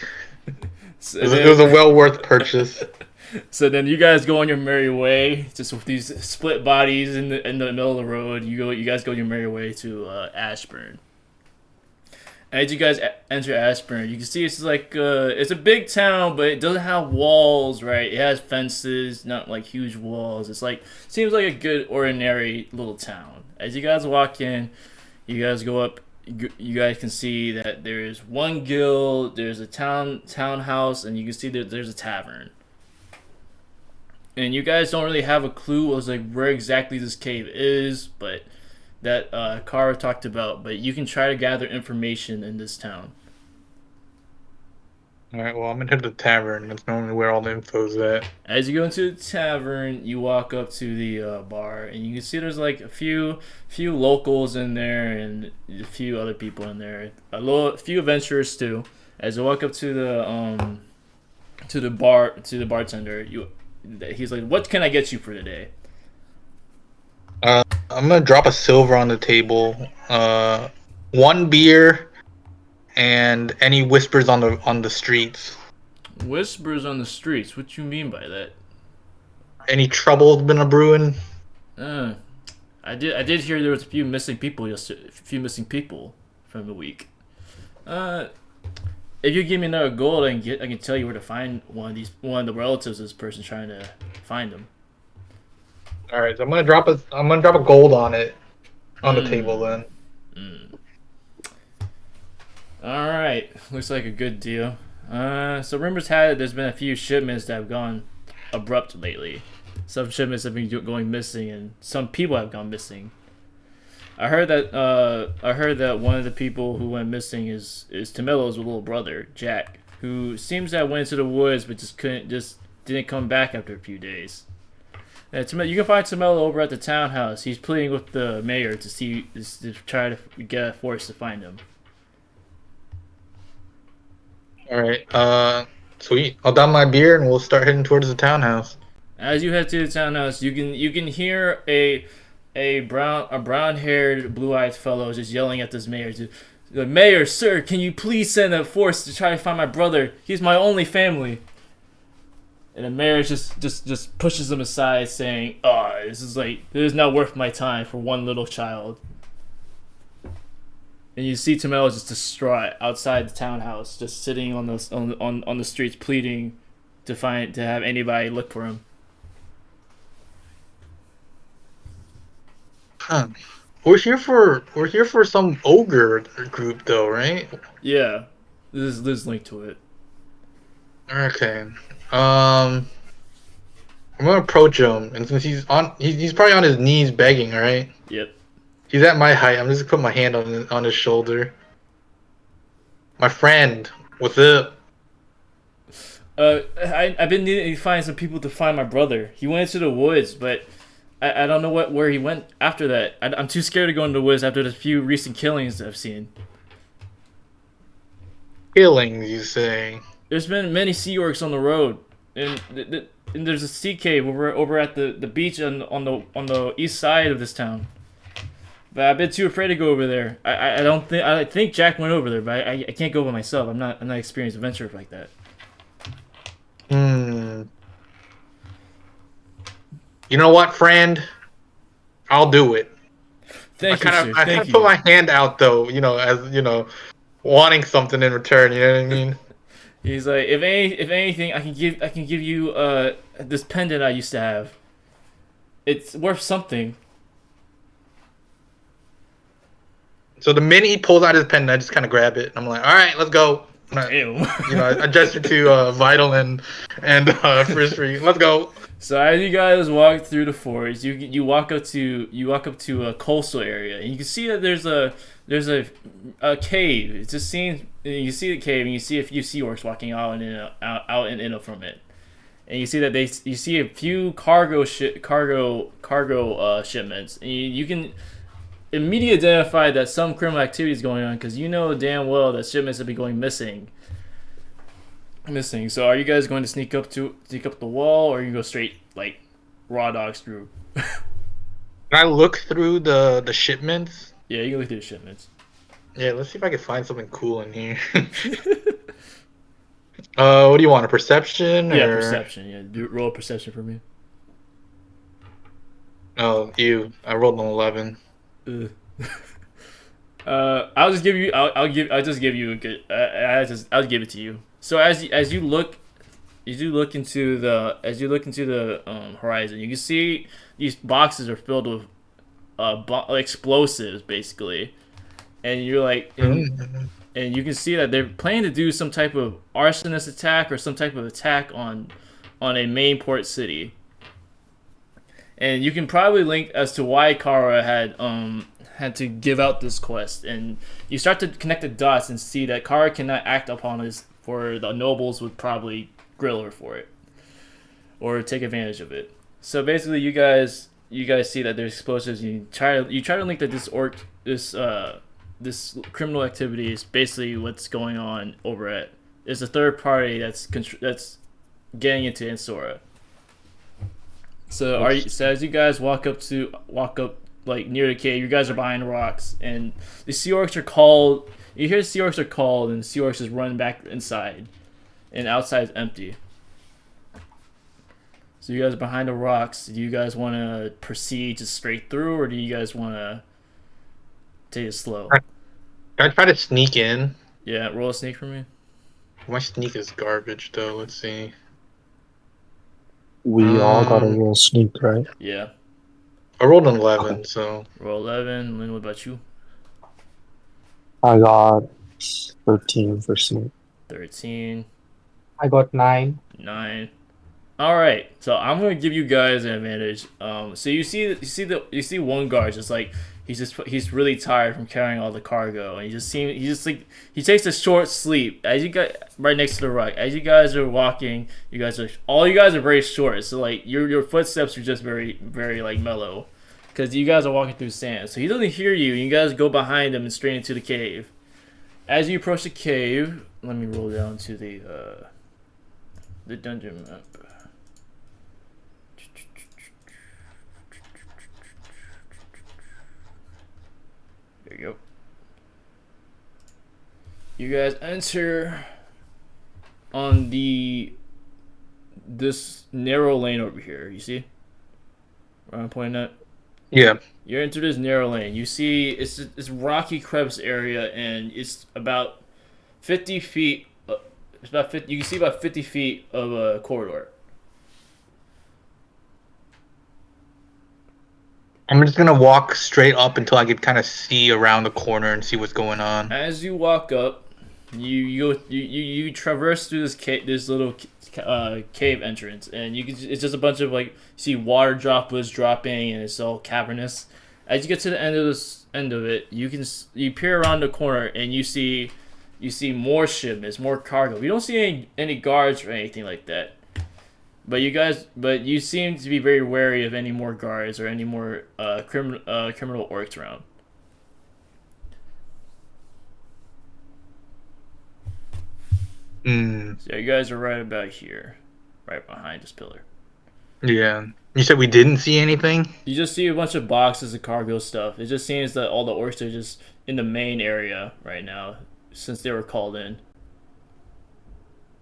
It was a well worth purchase. So then you guys go on your merry way, just with these split bodies in the middle of the road. You guys go your merry way to Ashburn. As you guys enter Ashburn, you can see it's like it's a big town, but it doesn't have walls, right? It has fences, not like huge walls. It's like seems like a good ordinary little town. As you guys walk in, you guys go up. You guys can see that there's one guild, there's a townhouse, and you can see that there's a tavern. And you guys don't really have a clue as like where exactly this cave is, but that Kara talked about. But you can try to gather information in this town. All right. Well, I'm gonna hit the tavern. That's normally where all the info's at. As you go into the tavern, you walk up to the bar, and you can see there's like a few locals in there, and a few other people in there. A few adventurers too. As you walk up to the bartender, he's like, "What can I get you for today?" I'm gonna drop a silver on the table. 1 beer, and any whispers on the streets. Whispers on the streets. What you mean by that? Any trouble been a brewing? I did hear there was a few missing people from the week. If you give me another gold, I can tell you where to find one of the relatives of this person trying to find them. All right, so I'm gonna drop a gold on it on the table Mm. then. All right, looks like a good deal. So rumors had it there's been a few shipments that have gone abrupt lately. Some shipments have been going missing, and some people have gone missing. I heard that one of the people who went missing is Tamilo's little brother, Jack, who seems to have went into the woods but just didn't come back after a few days. You can find Tamelo over at the townhouse. He's pleading with the mayor to try to get a force to find him. All right, sweet. I'll down my beer and we'll start heading towards the townhouse. As you head to the townhouse, you can hear a brown haired, blue eyed fellow just yelling at this mayor. The mayor, sir, can you please send a force to try to find my brother? He's my only family. And the mayor just pushes him aside, saying, "Oh, this is not worth my time for one little child." And you see Tamel just distraught outside the townhouse, just sitting on the streets, pleading to have anybody look for him. Huh. We're here for some ogre group though, right? Yeah, there's link to it. Okay. I'm gonna approach him, and since he's probably on his knees begging, right? Yep. He's at my height. I'm just gonna put my hand on his shoulder. My friend, what's up? I've been needing to find some people to find my brother. He went into the woods, but I don't know where he went after that. I'm too scared to go into the woods after the few recent killings that I've seen. Killings, you say? There's been many sea orcs on the road, and there's a sea cave over at the beach on the east side of this town. But I've been too afraid to go over there. I think Jack went over there, but I can't go by myself. I'm not experienced adventurer like that. You know what, friend? I'll do it. Thank you, sir. I kind of put my hand out though, as wanting something in return. You know what I mean? He's like, if anything, I can give you this pendant I used to have. It's worth something. So the minute he pulls out his pendant, I just kind of grab it. And I'm like, all right, let's go. Ew. I gesture to Vital and Frisbee. Let's go. So as you guys walk through the forest, you walk up to a coastal area, and you can see that there's a cave. It's just seen. You see the cave, and you see a few sea orcs walking out and in from it, and you see that you see a few cargo shipments, and you can immediately identify that some criminal activity is going on because you know damn well that shipments have been going missing. So are you guys going to sneak up the wall, or you go straight like raw dogs through? Can I look through the shipments? Yeah, you can look through the shipments. Yeah, let's see if I can find something cool in here. What do you want? A perception? Yeah, or... perception. Yeah, roll a perception for me. Oh, I rolled an 11. I'll just give you. I'll just give you a good. I'll give it to you. So as you look into the horizon, you can see these boxes are filled with explosives, basically, and you're like, and you can see that they're planning to do some type of arsonist attack or some type of attack on a main port city. And you can probably link as to why Kara had to give out this quest, and you start to connect the dots and see that Kara cannot act upon this, for the nobles would probably grill her for it or take advantage of it. So basically, you guys see that there's explosives. And you try to link that this criminal activity is basically what's going on over at. There's a third party that's getting into Ansora. So as you guys walk up like near the cave, you guys are behind rocks, and the sea orcs are called. You hear the sea orcs are called, and the sea orcs just run back inside, and outside is empty. So you guys are behind the rocks. Do you guys want to proceed just straight through, or do you guys want to take it slow? Can I try to sneak in? Yeah, roll a sneak for me. My sneak is garbage though. Let's see. We all got a roll sneak, right? Yeah. I rolled an 11, so Roll 11. Lynn, what about you? I got 13 for sneak. 13. I got 9. 9. All right, so I'm gonna give you guys an advantage. So you see one guard just like he's really tired from carrying all the cargo, and he takes a short sleep as you got right next to the rock. As you guys are walking, you guys are very short, so like your footsteps are just very like mellow, because you guys are walking through sand. So he doesn't hear you. And you guys go behind him and straight into the cave. As you approach the cave, let me roll down to the dungeon map. There you go. You guys enter on this narrow lane over here. You see where I'm pointing at? yeah. You enter this narrow lane. You see it's this rocky crevice area, and it's about 50 feet. It's about 50. You can see about 50 feet of a corridor. I'm just gonna walk straight up until I can kind of see around the corner and see what's going on. As you walk up, you traverse through this little cave entrance, and it's just a bunch of like you see water droplets dropping, and it's all cavernous. As you get to the end of it, you peer around the corner, and you see more shipments, more cargo. You don't see any guards or anything like that. But you seem to be very wary of any more guards or any more criminal orcs around. So you guys are right about here, right behind this pillar. Yeah. You said we didn't see anything? You just see a bunch of boxes of cargo stuff. It just seems that all the orcs are just in the main area right now, since they were called in.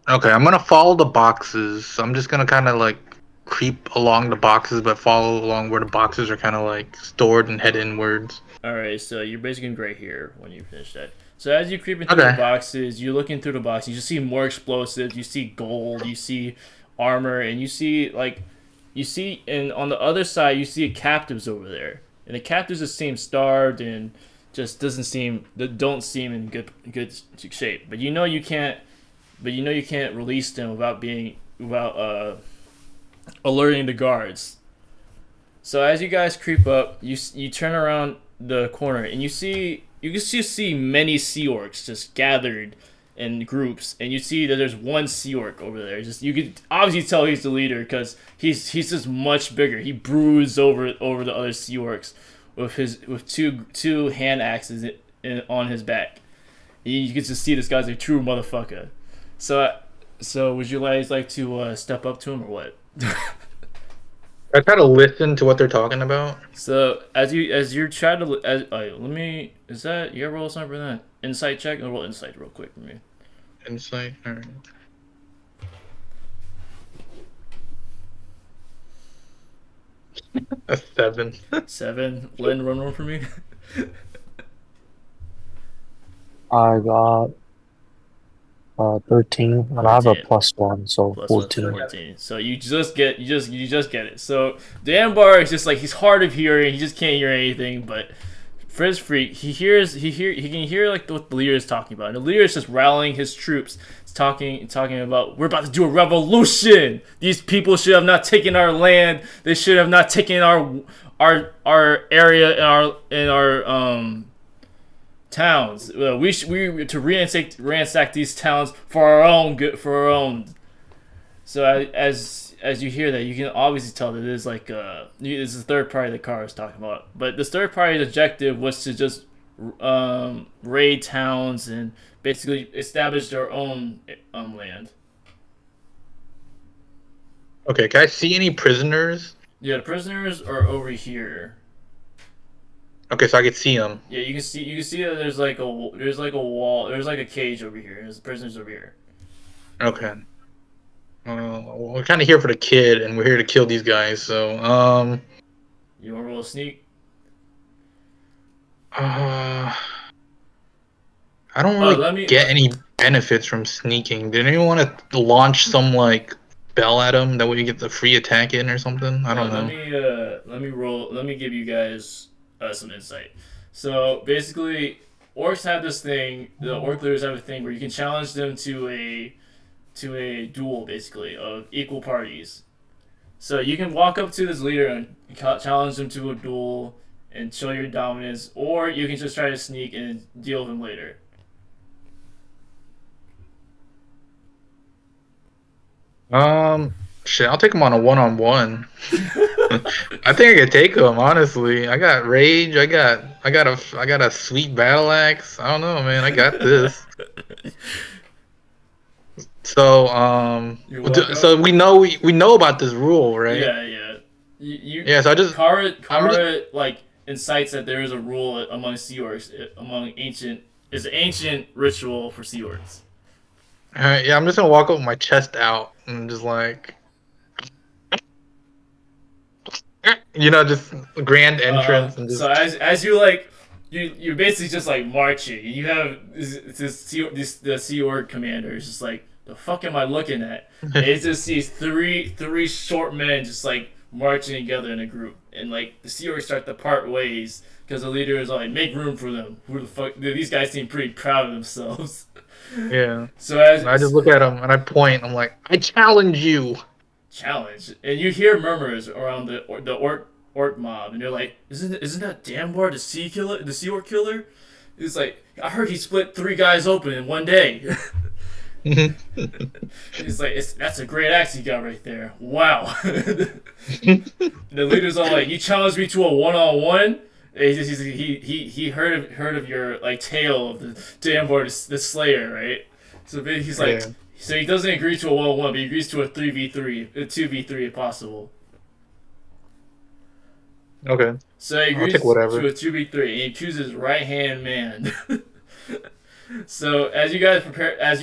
Okay, I'm gonna follow the boxes. I'm just gonna kind of like creep along the boxes, but follow along where the boxes are kind of like stored and head inwards. Alright, so you're basically right here when you finish that. So as you creep into the boxes, you're looking through the boxes, you just see more explosives, you see gold, you see armor, and and on the other side you see captives over there. And the captives just seem starved and just don't seem in good shape. But you know you can't release them without alerting the guards. So as you guys creep up, you turn around the corner, and you can just see many sea orcs just gathered in groups, and you see that there's one sea orc over there. Just you could obviously tell he's the leader because he's just much bigger. He brews over the other sea orcs with two hand axes on his back. You can just see this guy's a true motherfucker. So would you guys like to step up to him or what? I try to listen to what they're talking about. So as you're trying to is that you gotta roll something for that insight check? I'll roll insight real quick for me. Insight. All right. A 7. 7. Lynn, run one for me. I got 13, and I have a +1, so Plus 14. 14. So you just get it. So Danbarr is just like he's hard of hearing. He just can't hear anything. But Frizz Freak, he can hear like what the leader is talking about. And the leader is just rallying his troops. He's talking about we're about to do a revolution. These people should have not taken our land. They should have not taken our area in our towns. We to ransack these towns for our own good, for our own. So as you hear that, you can obviously tell that it is like this is the third party the car is talking about. But this third party's objective was to just raid towns and basically establish their own land. Okay, can I see any prisoners? Yeah, the prisoners are over here. Okay, so I can see them. Yeah, you can see that there's like a wall, there's like a cage over here. There's prisoners over here. Okay. We're kind of here for the kid, and we're here to kill these guys. So, You want to roll a sneak? I I don't really get any benefits from sneaking. Did anyone want to launch some like spell at him? That way you get the free attack in or something? I don't know. Let me give you guys some insight. So basically, orcs have this thing. The orc leaders have a thing where you can challenge them to a duel, basically, of equal parties. So you can walk up to this leader and challenge them to a duel and show your dominance, or you can just try to sneak and deal with him later. Shit, I'll take him on a one-on-one. I think I could take him, honestly. I got rage. I got a sweet battle axe. I don't know, man. I got this. So, so we know about this rule, right? Yeah. Yeah. So Kara like incites that there is a rule among sea orcs is an ancient ritual for sea orcs. Alright, yeah, I'm just gonna walk up with my chest out and just like, just grand entrance and just. So as you like, you're basically just like marching. You have the Sea Orc commander is just like, the fuck am I looking at? And it's just these three short men just like marching together in a group, and like the Sea Orcs start to part ways because the leader is like, make room for them. Who the fuck? These guys seem pretty proud of themselves. Yeah. So as I just look at them and I point. I'm like, I challenge you. Challenge, and you hear murmurs around the orc mob, and they're like, isn't that Danbarr the sea orc killer? It's like, I heard he split 3 guys open in one day. He's like, that's a great axe you got right there. Wow. The leader's all like, you challenged me to a one-on-one. He heard of your like tale of the Danbarr the Slayer, right? So he's like, so he doesn't agree to a 1-on-1, but he agrees to a 3v3, a 2v3 if possible. Okay. So he agrees to a 2v3, and he chooses right hand man. So as you guys prepare, as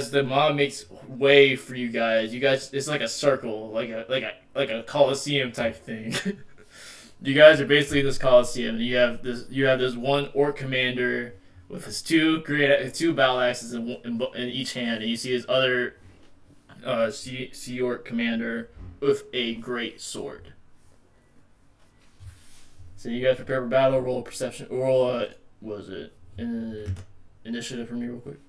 the mob makes way for you guys, it's like a circle, like a coliseum type thing. You guys are basically in this coliseum, and you have this one orc commander with his two battle axes in each hand, and you see his other Sea Orc commander with a great sword. So you guys prepare for battle. Roll perception. Roll initiative for me real quick.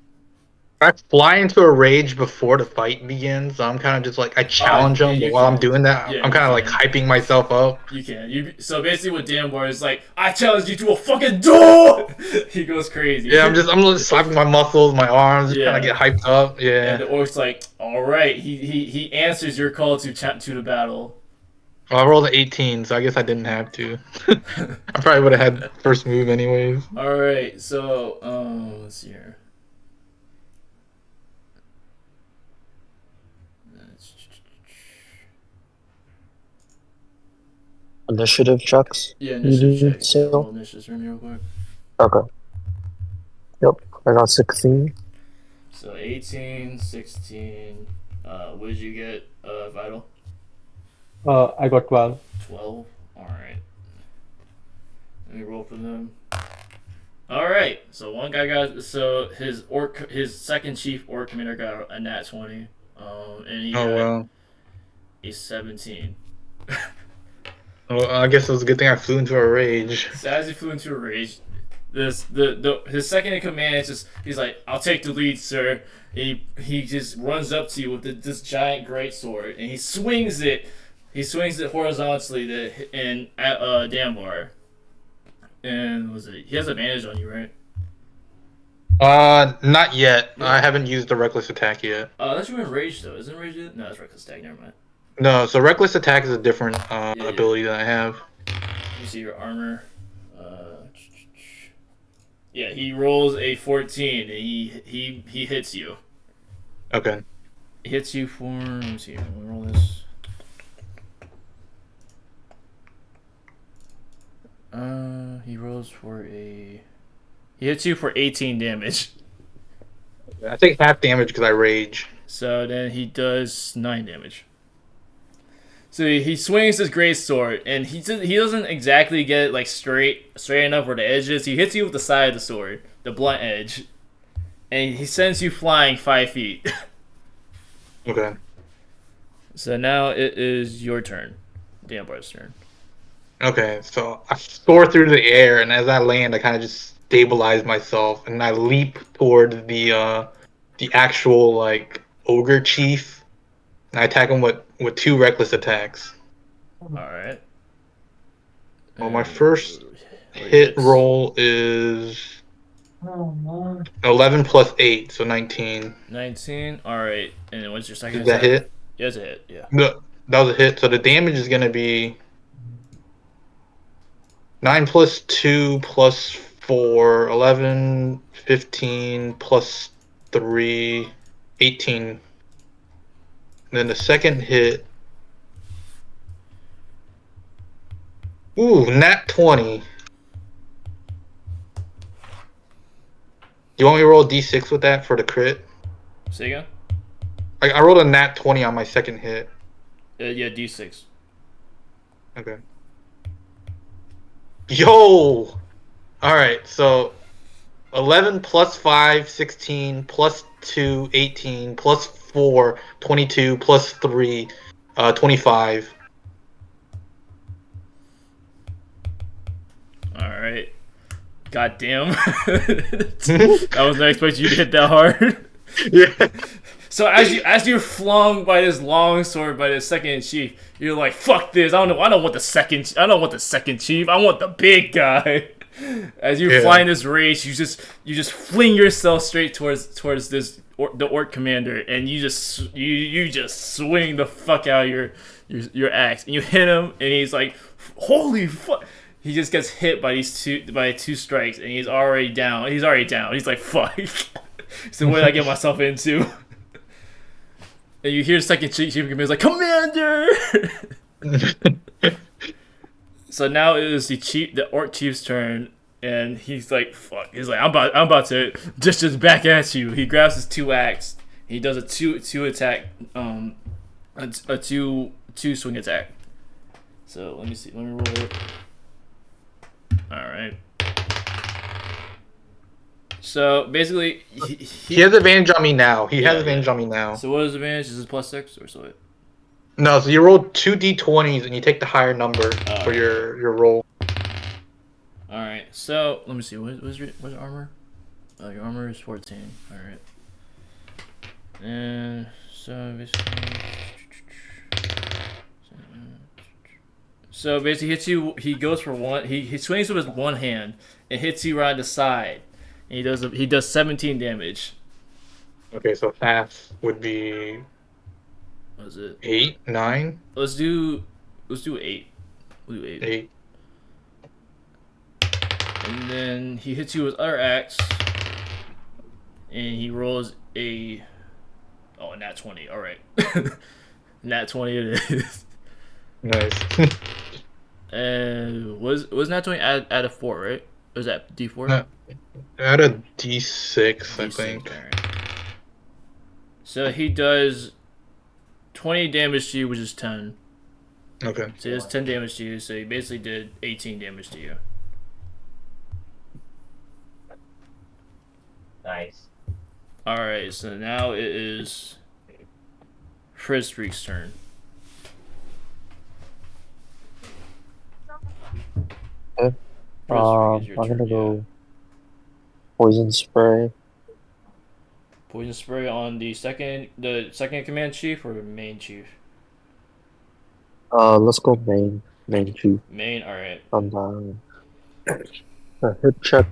I fly into a rage before the fight begins. So I'm kind of just like, I challenge him, but while I'm doing that, I'm kind of like hyping myself up. You can. So basically, what Danbarr is like, I challenge you to a fucking duel. He goes crazy. Yeah, I'm just slapping my muscles, my arms, just kind of get hyped up. Yeah. And the orc's like, all right. He answers your call to the battle. Well, I rolled an 18, so I guess I didn't have to. I probably would have had first move anyways. All right. So let's see here. Initiative checks? Yeah, initiative checks. Roll initiatives for me real quick. Okay. Yep, I got 16. So 18, 16. What did you get, Vital? I got 12. 12? Alright. Let me roll for them. Alright, so one guy got, so his second chief orc commander got a nat 20. And he got a 17. Well, I guess it was a good thing I flew into a rage. So as he flew into a rage, his second in command is he's like, I'll take the lead, sir. And he just runs up to you with this giant greatsword, and he swings it horizontally at Danbarr. And he has advantage on you, right? Not yet. Yeah. I haven't used the reckless attack yet. That's your rage though, isn't rage it? No, it's reckless attack. Never mind. No, so reckless attack is a different ability that I have. You see your armor. Yeah, he rolls a 14 and he hits you. Okay. He hits you for. Let me see. Let me roll this. He hits you for 18 damage. I take half damage because I rage. So then he does 9 damage. So he swings his greatsword, and he doesn't exactly get it like straight enough where the edge is. He hits you with the side of the sword, the blunt edge, and he sends you flying 5 feet. Okay. So now it is your turn, Danbar's turn. Okay, so I soar through the air, and as I land, I kind of just stabilize myself, and I leap toward the actual like ogre chief, and I attack him with 2 reckless attacks. All right. Well, my first What hit hits? roll is 11 plus 8, so 19. 19. All right. And then what's your second Did that attack? hit? Yes, a hit. Yeah. No, that was a hit. So the damage is gonna be 9 plus 2 plus 4, 11, 15 plus 3, 18. And then the second hit. Ooh, nat 20. You want me to roll a d6 with that for the crit? Say again. I rolled a nat 20 on my second hit. Yeah, D6. Okay. Yo! Alright, so 11 plus 5, 16, plus 2, 18, plus 4, 22, plus 3, 25. All right. God damn. I was not expecting you to hit that hard. Yeah. So as you're flung by this long sword by the second in chief, you're like, "Fuck this! I don't want the second. I don't want the second chief. I want the big guy." As you're flying this race, you just fling yourself straight towards the orc commander, and you just swing the fuck out of your axe, and you hit him, and he's like, "Holy fuck!" He just gets hit by two strikes, and he's already down. He's already down. He's like, "Fuck." So what did I get myself into? And you hear second chief commander's like, "Commander!" So now it is the orc chief's turn, and he's like, "Fuck!" He's like, I'm about to just back at you." He grabs his 2 axe. He does a two attack, a two swing attack. So let me see. Let me roll it. All right. So basically, he has advantage on me now. He has advantage on me now. So what is the advantage? Is it +6 or so? No, so you roll 2d20s and you take the higher number for your roll. All right. So let me see. What's your armor? Your armor is 14. All right. And so basically, hits you. He goes for one. He swings with his one hand and hits you right on the side. And he does 17 damage. Okay, so half would be. What is it? 8, 9. Let's do 8. We'll do 8. 8. And then he hits you with other axe, and he rolls a nat 20. All right, nat 20 it is. Nice. And was nat 20 add a 4, right? Or was that D4? No, add a D6, I think. All right. So he does 20 damage to you, which is 10. Okay. So he does 10 damage to you. So he basically did 18 damage to you. Nice. Alright, so now it is Frizzfreak's turn. Okay. I'm gonna go poison spray. Poison spray on the second command chief or main chief? Let's go main chief. Main, alright. The hit check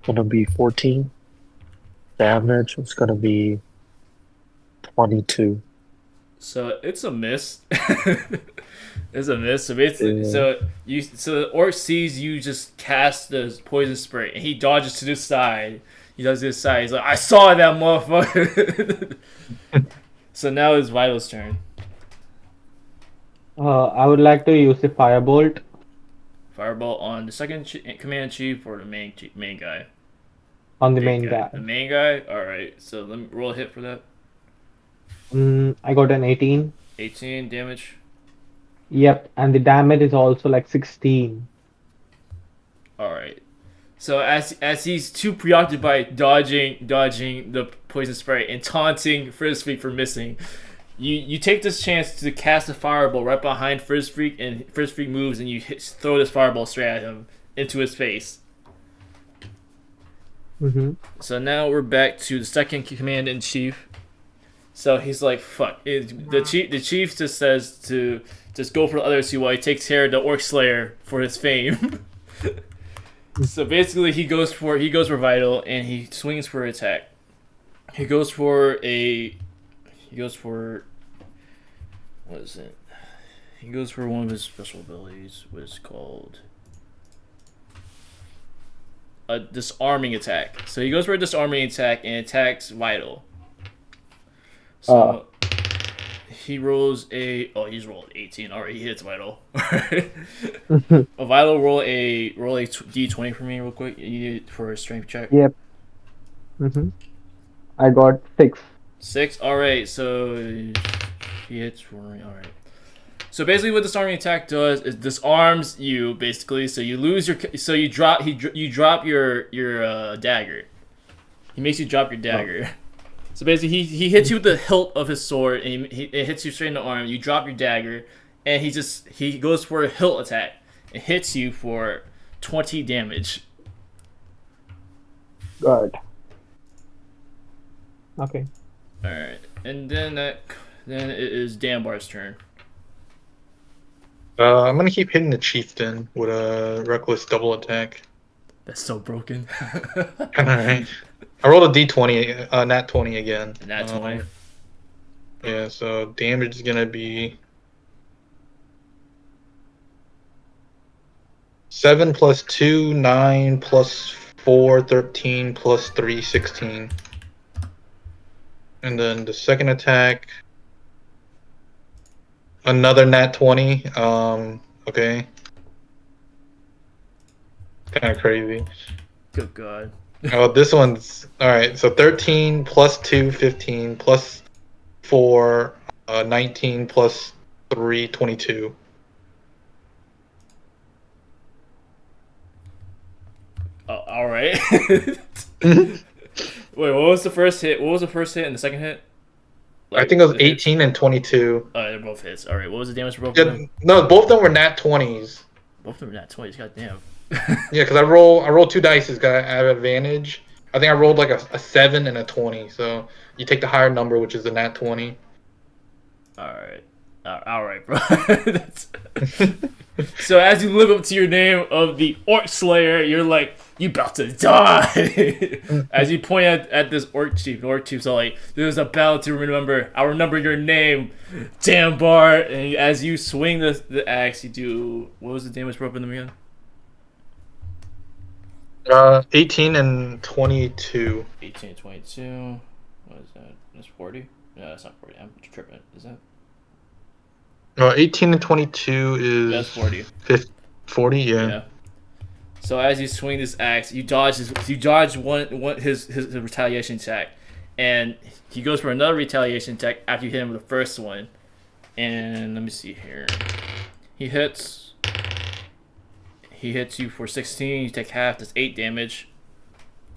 gonna be 14. Damage is gonna be 22. So it's a miss. It's a miss. So basically, so the orc sees you just cast the poison spray, and he dodges to the side. He does this side. He's like, "I saw that motherfucker." So now it's Vital's turn. I would like to use a firebolt. Fireball on the second command chief or the main guy. On the main guy. The main guy. All right. So let me roll a hit for that. I got an 18. 18 damage. Yep, and the damage is also like 16. All right. So as he's too preoccupied dodging the poison spray and taunting Frizz Freak for missing, you take this chance to cast a fireball right behind Frizz Freak, and Frizz Freak moves, and you throw this fireball straight at him into his face. Mm-hmm. So now we're back to the second command in chief. So he's like, "Fuck." The chief just says to just go for the other two while he takes care of the Orc Slayer for his fame. So basically, he goes for vital, and he swings for attack. He goes for what is it? He goes for one of his special abilities, what is called a disarming attack. So he goes for a disarming attack and attacks vital. So he rolls he's rolled 18 already. He hits vital. A vital roll a d20 for me real quick. You need it for a strength check. Yep. Mm-hmm. I got 6. 6. All right. So he hits for me. All right. So basically, what disarming attack does is disarms you basically. So you lose your. So you drop. You drop your dagger. He makes you drop your dagger. Oh. So basically, he hits you with the hilt of his sword, and it hits you straight in the arm. You drop your dagger, and he goes for a hilt attack. It hits you for 20 damage. Good. Okay. All right, and then it is Danbar's turn. I'm gonna keep hitting the chieftain with a reckless double attack. That's so broken. Alright. I rolled a d20, nat 20 again. Nat 20. Yeah, so damage is gonna be 7 plus 2, 9 plus 4, 13 plus 3, 16. And then the second attack, another nat 20. Okay. Kind of crazy. Good God. Oh, this one's alright. So 13 plus 2, 15 plus 4, 19 plus 3, 22. All right. Wait, what was the first hit? What was the first hit and the second hit? I think it was 18 and 22. Oh, they're both hits. All right, what was the damage for both Yeah, of them? no, both of them were nat 20s. Both of them were nat 20s. Goddamn. Yeah, because I roll 2 dice. Got I have advantage. I think I rolled like a 7 and a 20. So you take the higher number, which is the nat 20. All right, bro. So as you live up to your name of the Orc Slayer, you're like, you about to die. As you point at this Orc Chief, the Orc Chief's all like, there's a battle to remember. I'll remember your name, Danbarr. And as you swing the axe, you do, what was the damage for open them again? 18 and 22. 18 and 22. What is that? That's 40? No, that's not 40. I'm tripping. Is that? 18 and 22 is... That's 40. 40, yeah. So as you swing this axe, you dodge his retaliation attack, and he goes for another retaliation attack after you hit him with the first one. And let me see here. He hits you for 16. You take half. That's 8 damage.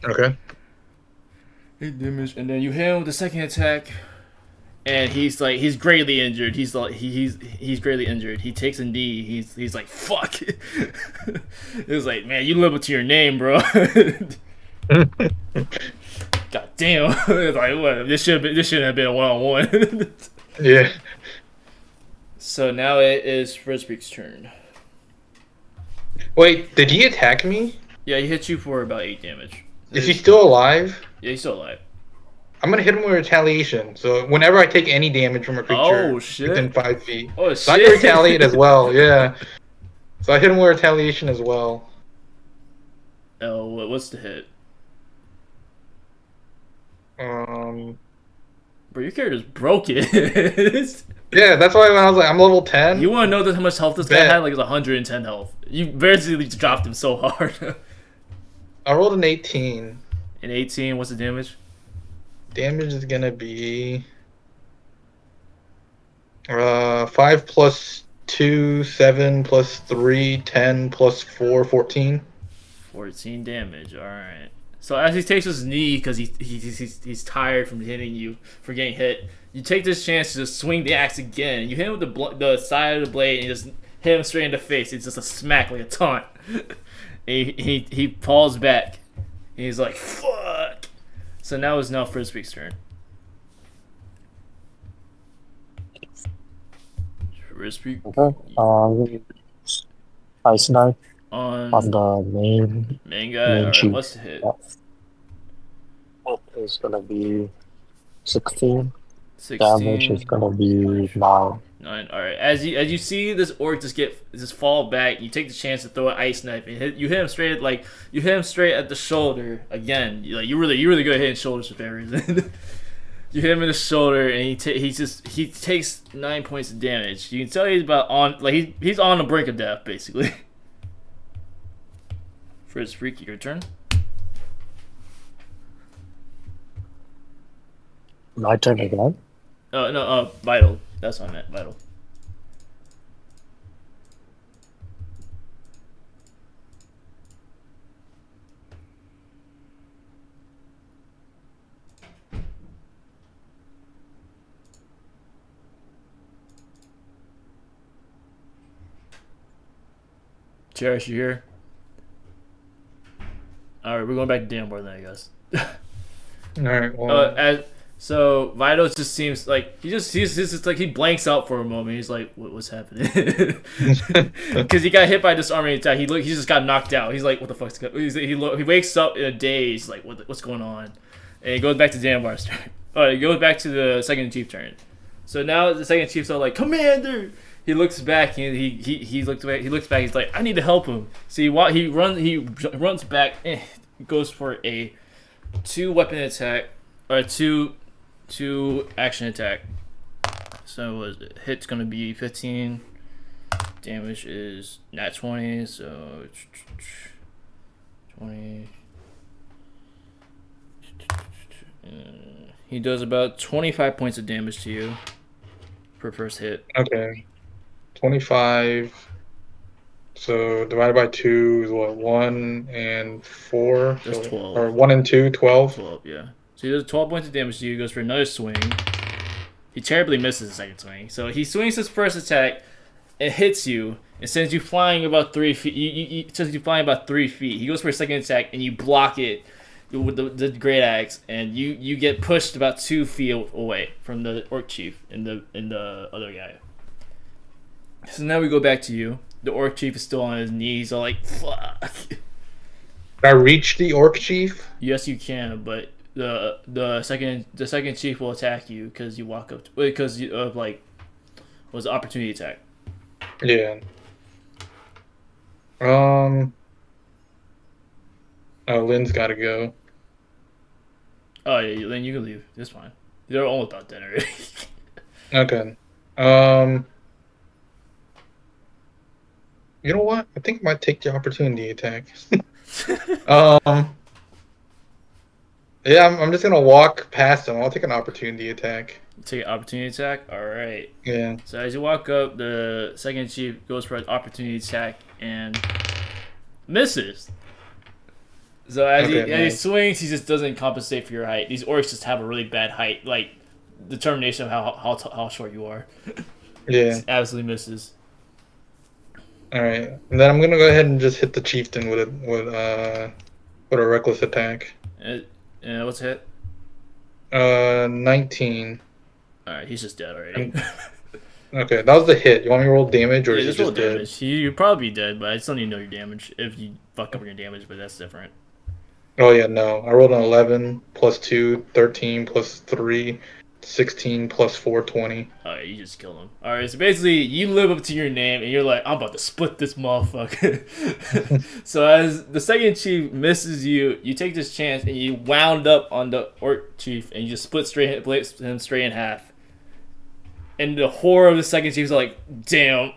Okay. 8 damage, and then you hit him with the second attack. And he's greatly injured. He's greatly injured. He takes a knee. He's like, fuck. It's like, man, you live up to your name, bro. God damn. It's like, what? This shouldn't have been a 1-on-1. Yeah. So now it is Frisbee's turn. Wait, did he attack me? Yeah, he hit you for about 8 damage. Is he still alive? Yeah, he's still alive. I'm gonna hit him with retaliation. So whenever I take any damage from a creature within 5 feet, so I can retaliate as well. Yeah. So I hit him with retaliation as well. Oh, what's the hit? Bro, your character's broken. Yeah, that's why when I was like, I'm level 10. You want to know how much health this guy had? Like, it's 110 health. You basically dropped him so hard. I rolled an 18. An 18. What's the damage? Damage is gonna be 5 plus 2, 7 plus 3, 10 plus 4, 14. 14 damage. All right. So as he takes his knee because he's tired from hitting you for getting hit, you take this chance to just swing the axe again. You hit him with the side of the blade and you just hit him straight in the face. It's just a smack, like a taunt. he falls back. And he's like, fuck. So now it's Frisbee's turn. Frisbee. Okay. Ice Knife On the main guy. main Alright, chief. what's the hit? Hit is gonna be 16. 16. Damage is gonna be 9. 9. Alright. As you see this orc just fall back, you take the chance to throw an ice knife and you hit him straight at the shoulder again. You really good at hitting shoulders for that reason. You hit him in the shoulder and he takes 9 points of damage. You can tell he's he's on the brink of death basically. For his freaky, your turn. My turn again? No, vital. That's what I meant, vital. Cherish, you here? Alright, we're going back to Danbarr then, I guess. Alright, well. So Vital just seems like he's just like he blanks out for a moment. He's like, what's happening? Because he got hit by this army attack. He just got knocked out. He's like, what the fuck's going on? He wakes up in a daze, like what's going on? And he goes back to Danbar's turn. He goes back to the second chief turn. So now the second chief's all like, Commander. He looks back and he looks back. He's like, I need to help him. So he runs back and goes for a 2 weapon attack or two action attack. So hit's gonna be 15. Damage is nat 20. So 20. He does about 25 points of damage to you per first hit. Okay. 25. So divided by 2 is what? 1 and 4? That's so, 12. Or 1 and 2, 12? 12, yeah. So he does 12 points of damage to you. He goes for another swing. He terribly misses the second swing. So he swings his first attack and hits you and sends you flying about 3 feet. Sends you flying about 3 feet. He goes for a second attack and you block it with the great axe, and you get pushed about 2 feet away from the orc chief and the other guy. So now we go back to you. The orc chief is still on his knees. All like, fuck. Can I reach the orc chief? Yes, you can, but the second chief will attack you because you walk up because of was opportunity attack. Yeah. Oh, Lynn's got to go. Oh yeah, then you can leave. It's fine. They're almost about dead already. Okay. You know what? I think I might take the opportunity attack. Yeah, I'm just gonna walk past him. I'll take an opportunity attack. Take an opportunity attack. All right. Yeah. So as you walk up, the second chief goes for an opportunity attack and misses. So as he swings, he just doesn't compensate for your height. These orcs just have a really bad height, like determination of how short you are. Yeah. Just absolutely misses. All right, and then I'm gonna go ahead and just hit the chieftain with a reckless attack. What's the hit? 19. All right, he's just dead already. Okay, that was the hit. You want me to roll damage, or is he just roll just dead? damage. You'd probably be dead, but I still need to know your damage if you fuck up your damage, but that's different. Oh yeah, no. I rolled an 11 plus 2, 13 plus 3, 16 plus 4, 20. Alright, you just killed him. Alright, so basically, you live up to your name, and you're like, I'm about to split this motherfucker. So as the second chief misses you, you take this chance, and you wound up on the orc chief, and you just split him straight in half. And the horror of the second chief is like, damn.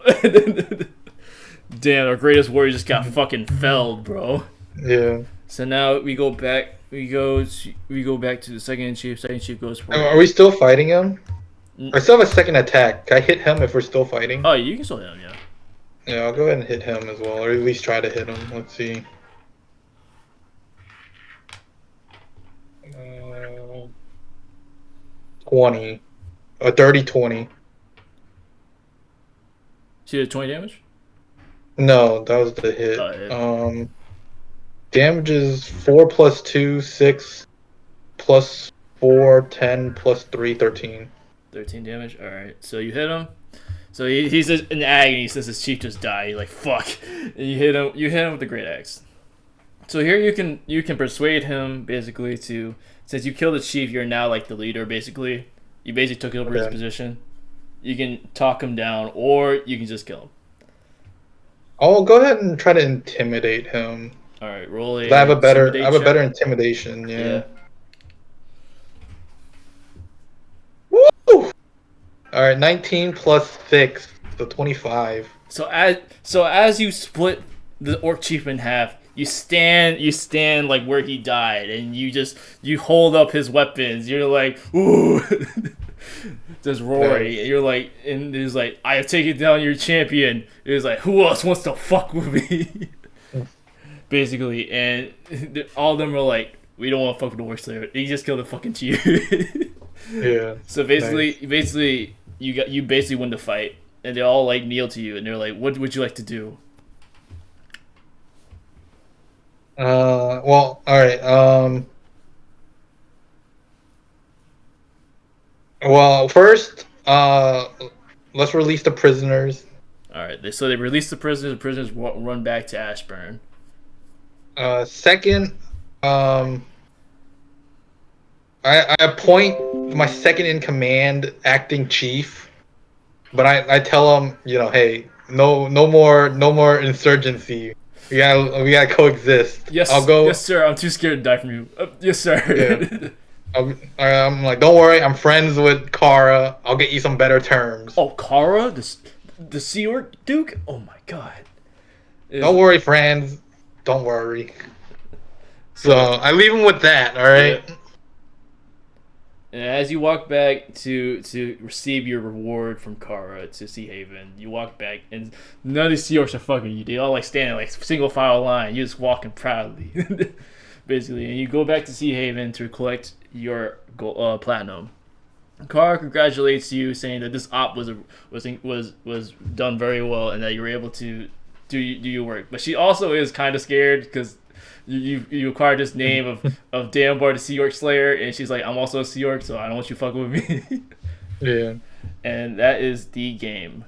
Damn, our greatest warrior just got fucking felled, bro. Yeah. So now we go back. We go back to the second chief. Second chief goes for. Are we still fighting him? I still have a second attack. Can I hit him if we're still fighting? Oh, you can still hit him, yeah. Yeah, I'll go ahead and hit him as well, or at least try to hit him. Let's see. 20. A dirty 20. She did 20 damage? No, that was the hit. Yeah. Damage is 4 plus 2, 6 plus 4, 10 plus 3, 13. 13 damage? Alright. So you hit him. So he's in agony since his chief just died. You're like, fuck. And you hit him with the great axe. So here you can persuade him basically to, since you killed the chief, you're now like the leader basically. You basically took over his position. You can talk him down, or you can just kill him. I'll go ahead and try to intimidate him. All right, roll a. I have a better check. intimidation. Yeah. Yeah. Woo! All right, 19 plus 6, so 25. So as you split the orc chief in half, you stand like where he died, and you hold up his weapons. You're like, ooh. Just roaring. Nice. You're like, and he's like, I have taken down your champion. It was like, who else wants to fuck with me? Basically, and all of them are like, we don't want to fuck with the Orc Slayer. He just killed the fucking chief. Yeah. So basically, you basically win the fight, and they all like kneel to you, and they're like, what would you like to do? Well, all right. Well, first, let's release the prisoners. All right. So they release the prisoners. The prisoners run back to Ashburn. Second, I appoint my second in command acting chief, but I tell him, hey, no more insurgency. We gotta coexist. Yes, I'll go. Yes, sir. I'm too scared to die from you. Yes, sir. Yeah. I'm like, don't worry. I'm friends with Kara. I'll get you some better terms. Oh, Kara, the Sea Orc Duke. Oh my god. Don't worry, friends. Don't worry. So I leave him with that. All right. Yeah. And as you walk back to receive your reward from Kara to Sea Haven, you walk back, and none of these Sea Orcs are fucking you. They all like standing like single file line. You're just walking proudly, basically. And you go back to Sea Haven to collect your platinum. Kara congratulates you, saying that this op was done very well, and that you were able to do your work. But she also is kind of scared because you acquired this name of Danbarr the Sea Orc Slayer, and she's like, I'm also a Sea Orc, so I don't want you fucking with me. Yeah. And that is the game.